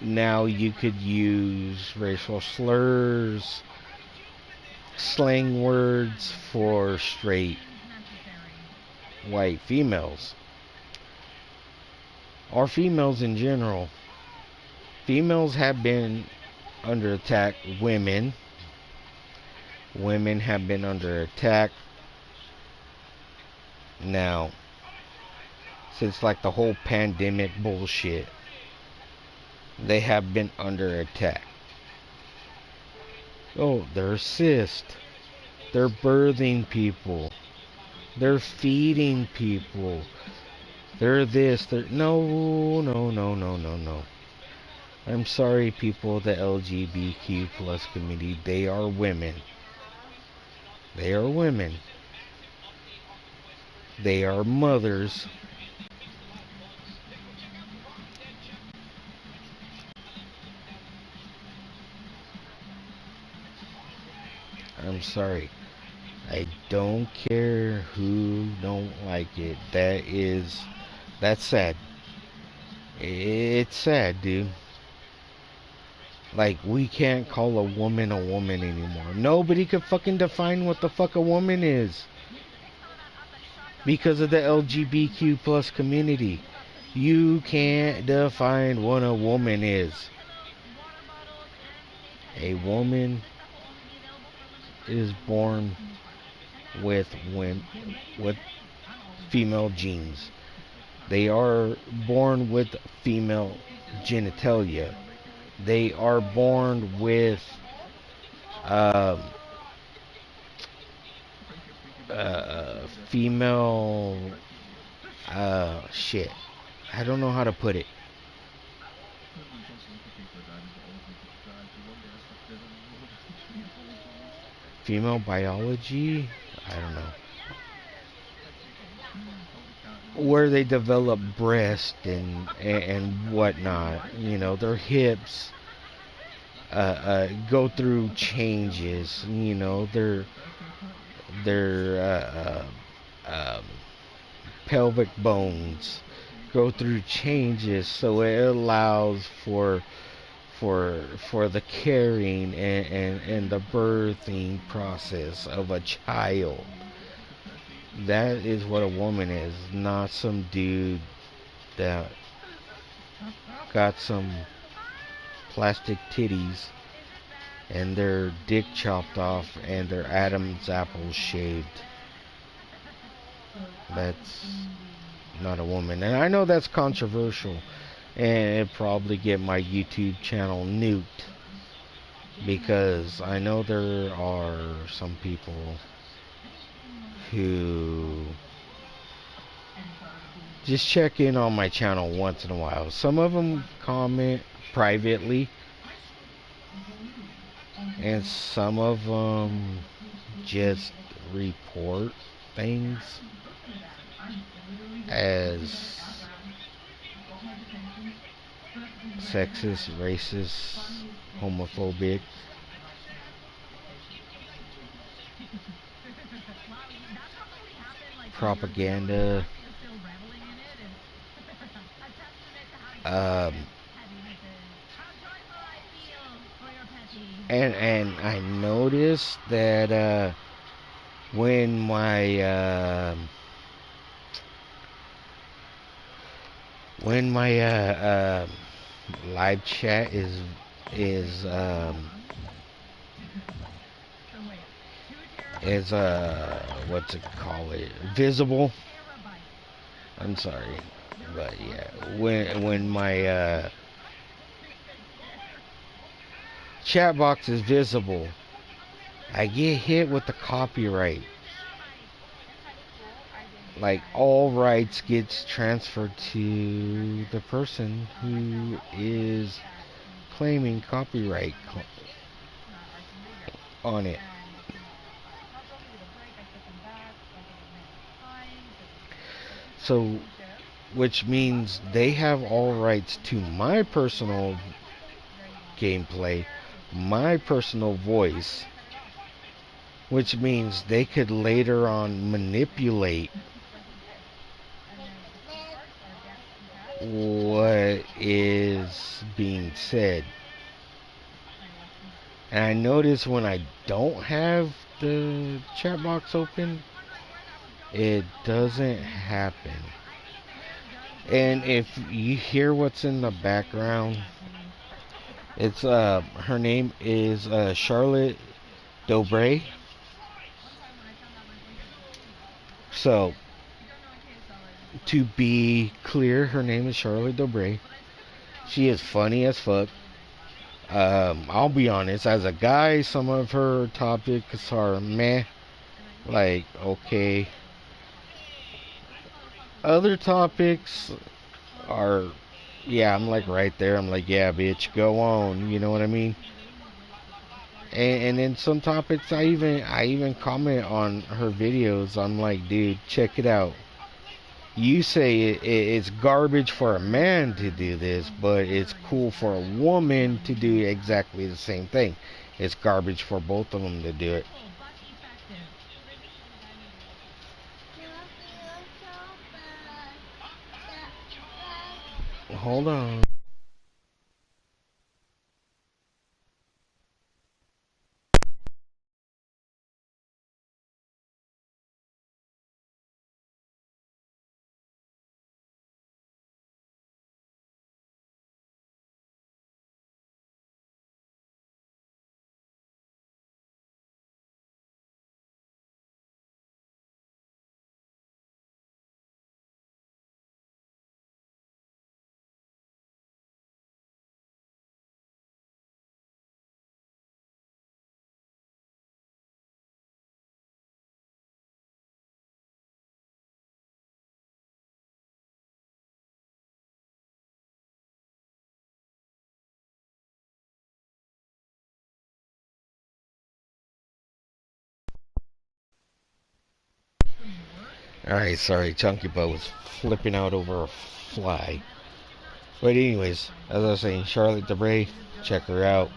now you could use racial slurs, slang words for straight white females or females in general. Females have been under attack. Women have been under attack now since like the whole pandemic bullshit. They have been under attack. Oh, they're cyst. They're birthing people. They're feeding people. They're this. They're no. I'm sorry, people. The LGBTQ plus community. They are women. They are women. They are mothers. I'm sorry. I don't care who don't like it. That's sad. It's sad, dude. Like, we can't call a woman anymore. Nobody could fucking define what the fuck a woman is. Because of the LGBTQ plus community. You can't define what a woman is. A woman is born with female genes. They are born with female genitalia. They are born with female shit. I don't know how to put it. Female biology? I don't know. Where they develop breast and whatnot. You know, their hips go through changes. You know, their pelvic bones go through changes, so it allows for the carrying and the birthing process of a child. That is what a woman is, not some dude that got some plastic titties and their dick chopped off and their Adam's apple shaved. That's not a woman. And I know that's controversial, and it'd probably get my YouTube channel nuked, because I know there are some people who just check in on my channel once in a while. Some of them comment privately, and some of them just report things as sexist, racist, homophobic. Propaganda. And I noticed that when my live chat is what's it called, visible. I'm sorry, but yeah, when my chat box is visible, I get hit with the copyright. Like, all rights gets transferred to the person who is claiming copyright on it. So, which means they have all rights to my personal gameplay, my personal voice, which means they could later on manipulate what is being said. And I notice when I don't have the chat box open, it doesn't happen. And if you hear what's in the background, it's her name is Charlotte Dobre. So, to be clear, her name is Charlotte Dobre. She is funny as fuck. I'll be honest, as a guy, some of her topics are meh. Like, okay. Other topics are, yeah, I'm like right there. I'm like, yeah, bitch, go on. You know what I mean? And then some topics, I even comment on her videos. I'm like, dude, check it out. You say it's garbage for a man to do this, but it's cool for a woman to do exactly the same thing. It's garbage for both of them to do it. hold on. Alright, sorry, Chunky Butt was flipping out over a fly. But anyways, as I was saying, Charlotte Debray, check her out.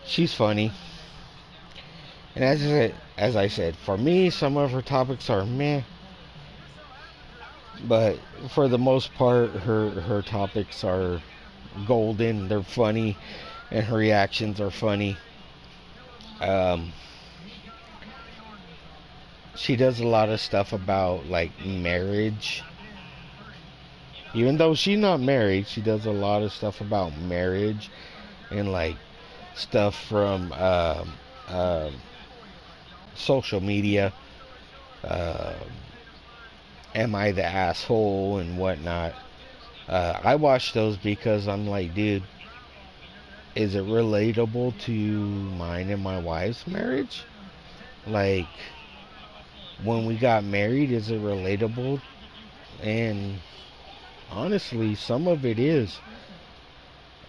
She's funny. And as I said, for me, some of her topics are meh. But for the most part, her topics are golden. They're funny, and her reactions are funny. She does a lot of stuff about like marriage. Even though she's not married, she does a lot of stuff about marriage and like stuff from social media. Am I the asshole and whatnot? I watch those because I'm like, dude, is it relatable to mine and my wife's marriage? Like, when we got married, is it relatable? And honestly, some of it is.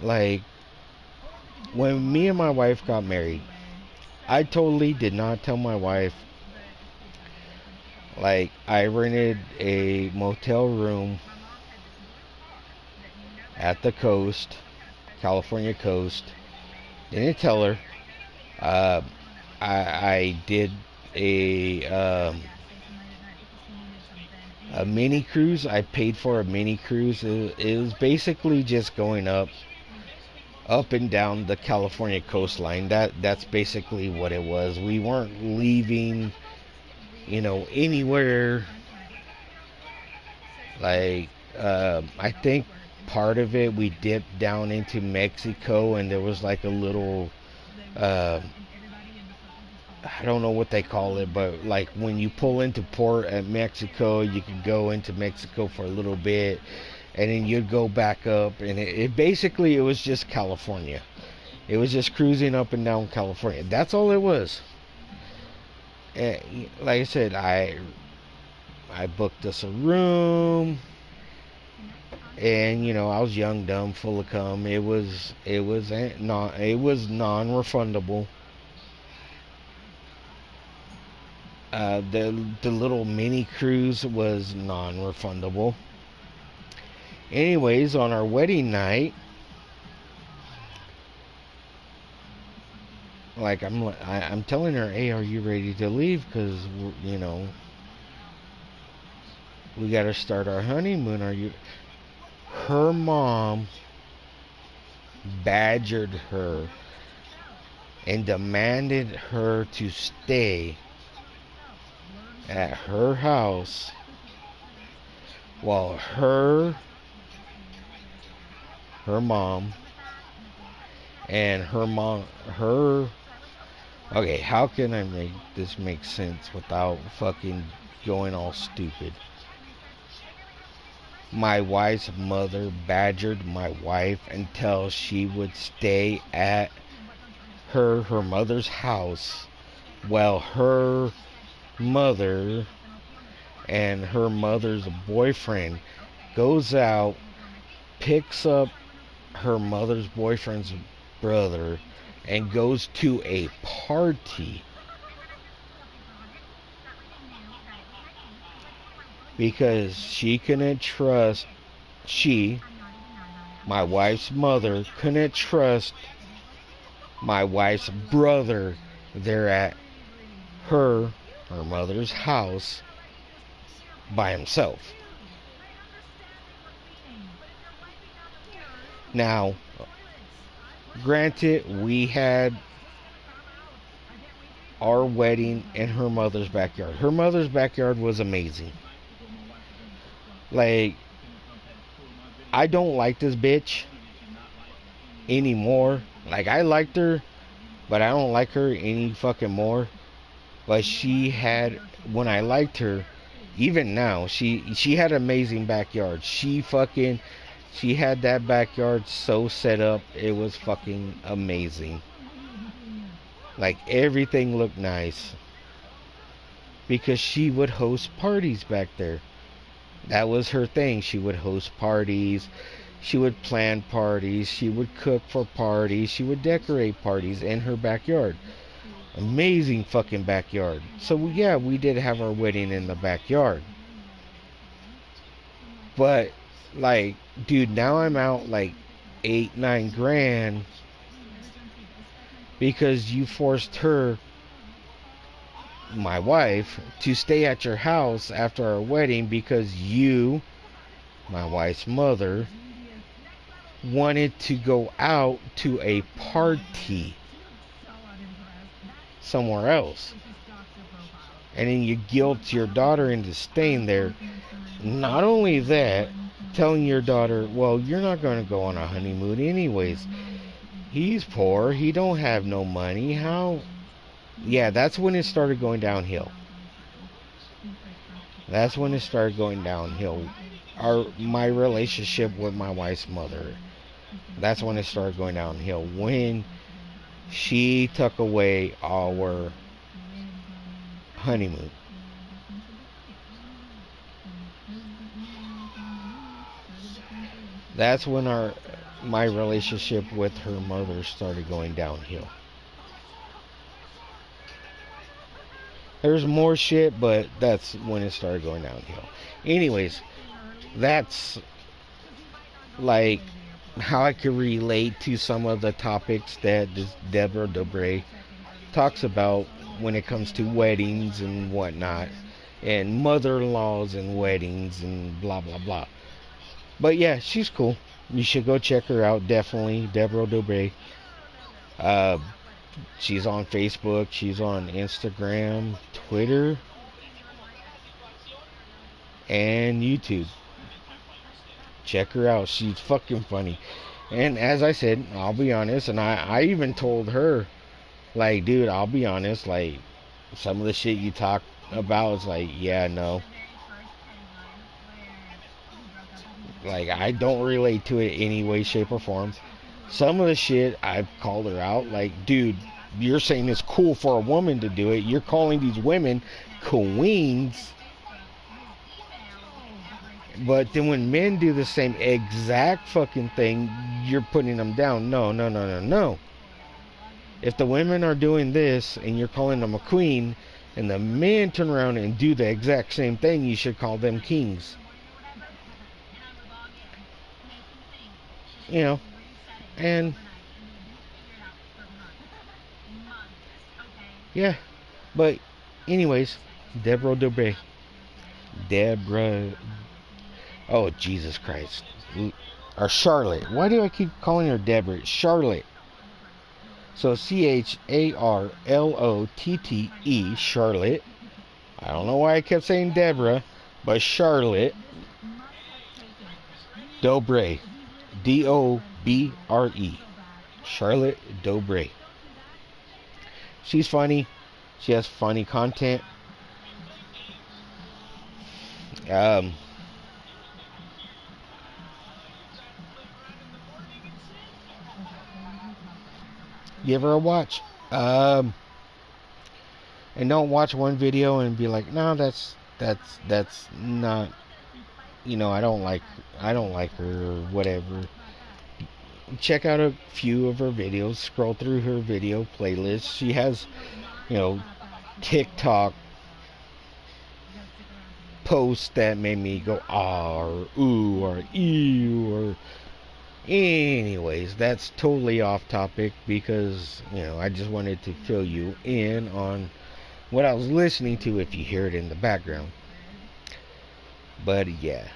Like, when me and my wife got married, I totally did not tell my wife. Like, I rented a motel room at the coast, California coast. Didn't tell her. I did a mini cruise. I paid for a mini cruise. It was basically just going up and down the California coastline. That's basically what it was. We weren't leaving, anywhere. Like, I think part of it we dipped down into Mexico, and there was like a little, I don't know what they call it, but like when you pull into port at Mexico, you can go into Mexico for a little bit, and then you'd go back up, and it basically, it was just California. It was just cruising up and down California. That's all it was. And like I said, I booked us a room, and I was young, dumb, full of cum. It was non-refundable. The little mini cruise was non-refundable. Anyways, on our wedding night, like I'm telling her, hey, are you ready to leave? Because we got to start our honeymoon. Are you? Her mom badgered her and demanded her to stay at her house while her mom and her okay, how can I make this make sense without fucking going all stupid? My wife's mother badgered my wife until she would stay at her mother's house while her mother and her mother's boyfriend goes out, picks up her mother's boyfriend's brother, and goes to a party because she couldn't trust, my wife's mother, couldn't trust my wife's brother there at her mother's house by himself. Now, granted, we had our wedding in her mother's backyard. Her mother's backyard was amazing. Like, I don't like this bitch anymore. Like, I liked her, but I don't like her any fucking more. But she had, when I liked her, even now, she had an amazing backyard. She had that backyard so set up, it was fucking amazing. Like, everything looked nice. Because she would host parties back there. That was her thing. She would host parties. She would plan parties. She would cook for parties. She would decorate parties in her backyard. Amazing fucking backyard. So yeah, we did have our wedding in the backyard. But like, dude, now I'm out like 8-9 grand because you forced her, my wife, to stay at your house after our wedding because you, my wife's mother, wanted to go out to a party somewhere else. And then you guilt your daughter into staying there. Not only that, telling your daughter, well, you're not going to go on a honeymoon anyways. He's poor. He don't have no money. How? Yeah, that's when it started going downhill. That's when it started going downhill. My relationship with my wife's mother. That's when it started going downhill. When she took away our honeymoon. That's when my relationship with her mother started going downhill. There's more shit, but that's when it started going downhill. Anyways, that's like how I could relate to some of the topics that this Deborah Dobre talks about when it comes to weddings and whatnot, and mother-in-laws and weddings and blah blah blah. But yeah, she's cool. You should go check her out, definitely. Deborah Dobre. She's on Facebook. She's on Instagram, Twitter, and YouTube. Check her out. She's fucking funny. And as I said, I'll be honest, and I even told her, like, dude, I'll be honest, like, some of the shit you talk about is like, yeah, no. Like, I don't relate to it any way, shape, or form. Some of the shit, I've called her out. Like, dude, you're saying it's cool for a woman to do it. You're calling these women queens. But then when men do the same exact fucking thing, you're putting them down. No, no, no, no, no. If the women are doing this and you're calling them a queen, and the men turn around and do the exact same thing, you should call them kings. You know, and yeah, but anyways, Deborah Dobre. Deborah, oh Jesus Christ, or Charlotte. Why do I keep calling her Deborah? Charlotte. So CHARLOTTE, Charlotte. I don't know why I kept saying Deborah, but Charlotte Dobre. DOBRE. Charlotte Dobre. She's funny. She has funny content. Give her a watch. And don't watch one video and be like, no, that's not, you know, I don't like her or whatever. Check out a few of her videos. Scroll through her video playlist. She has, you know, TikTok posts that made me go ah or ooh or ew or. Anyways, that's totally off topic because, you know, I just wanted to fill you in on what I was listening to if you hear it in the background. But yeah.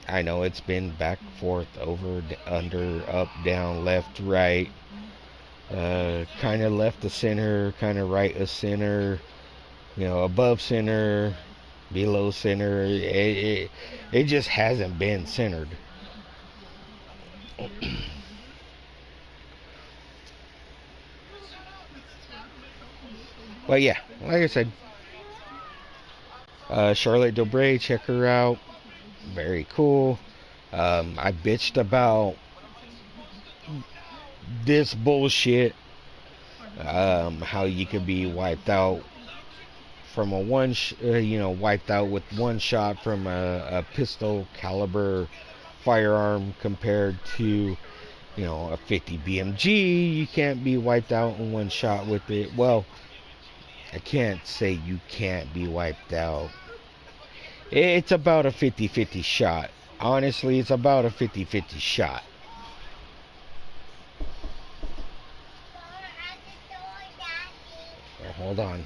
I know it's been back, forth, over, under, up, down, left, right, kind of left of center, kind of right of center, above center, below center. It just hasn't been centered. But yeah, like I said, Charlotte Dobre, check her out. Very cool. I bitched about this bullshit. How you could be wiped out from wiped out with one shot from a pistol caliber firearm compared to, a 50 BMG. You can't be wiped out in one shot with it. Well, I can't say you can't be wiped out. It's about a 50-50 shot. Honestly, it's about a 50-50 shot. Oh, hold on.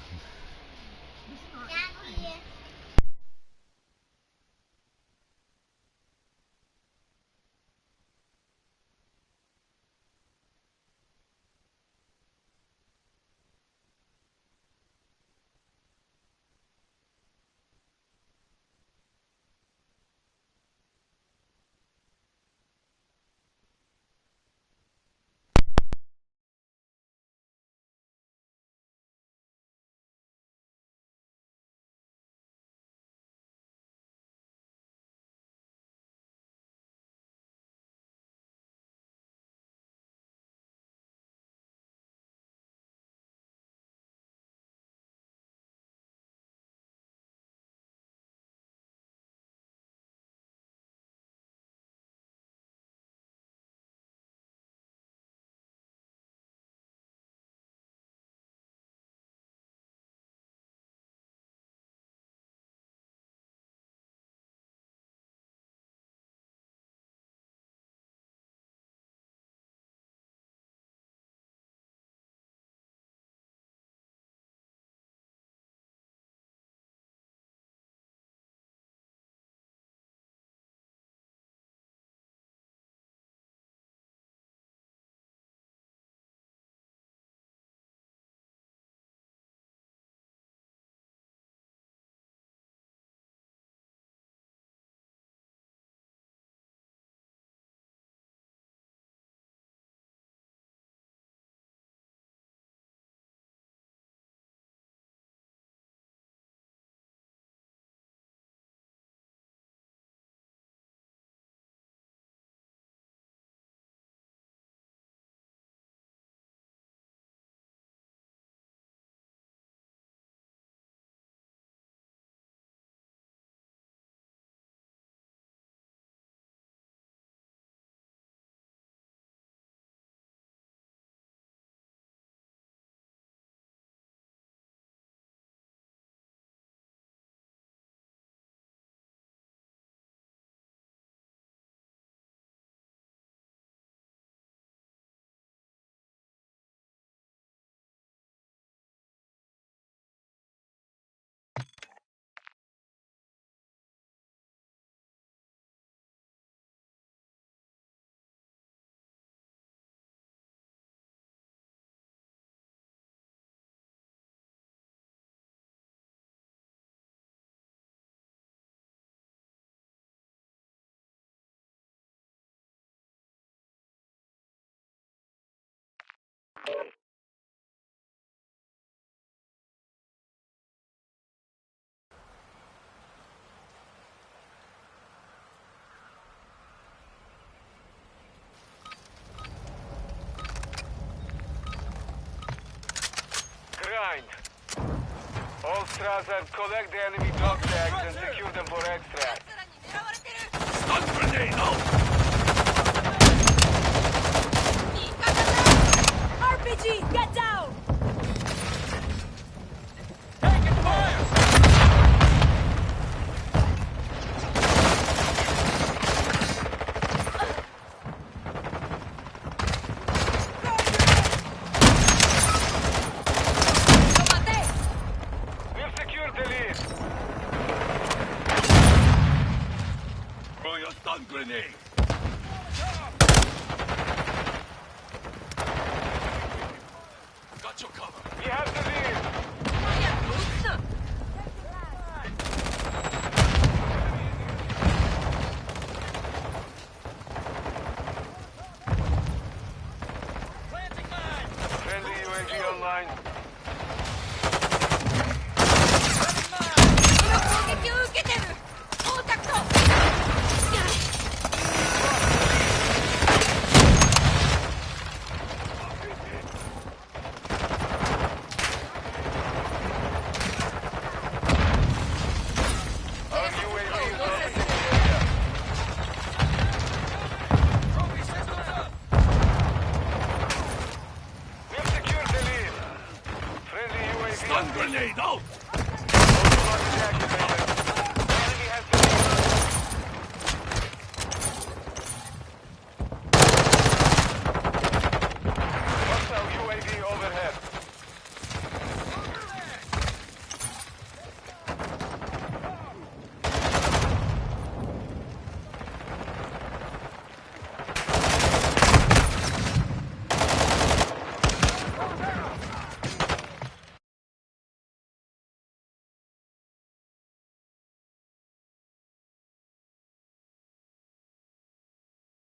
All Strasser, collect the enemy drop tags and secure them for extract. Stun grenade out! RPG, get down! Taking fire! Stun grenade! Got your cover. We have the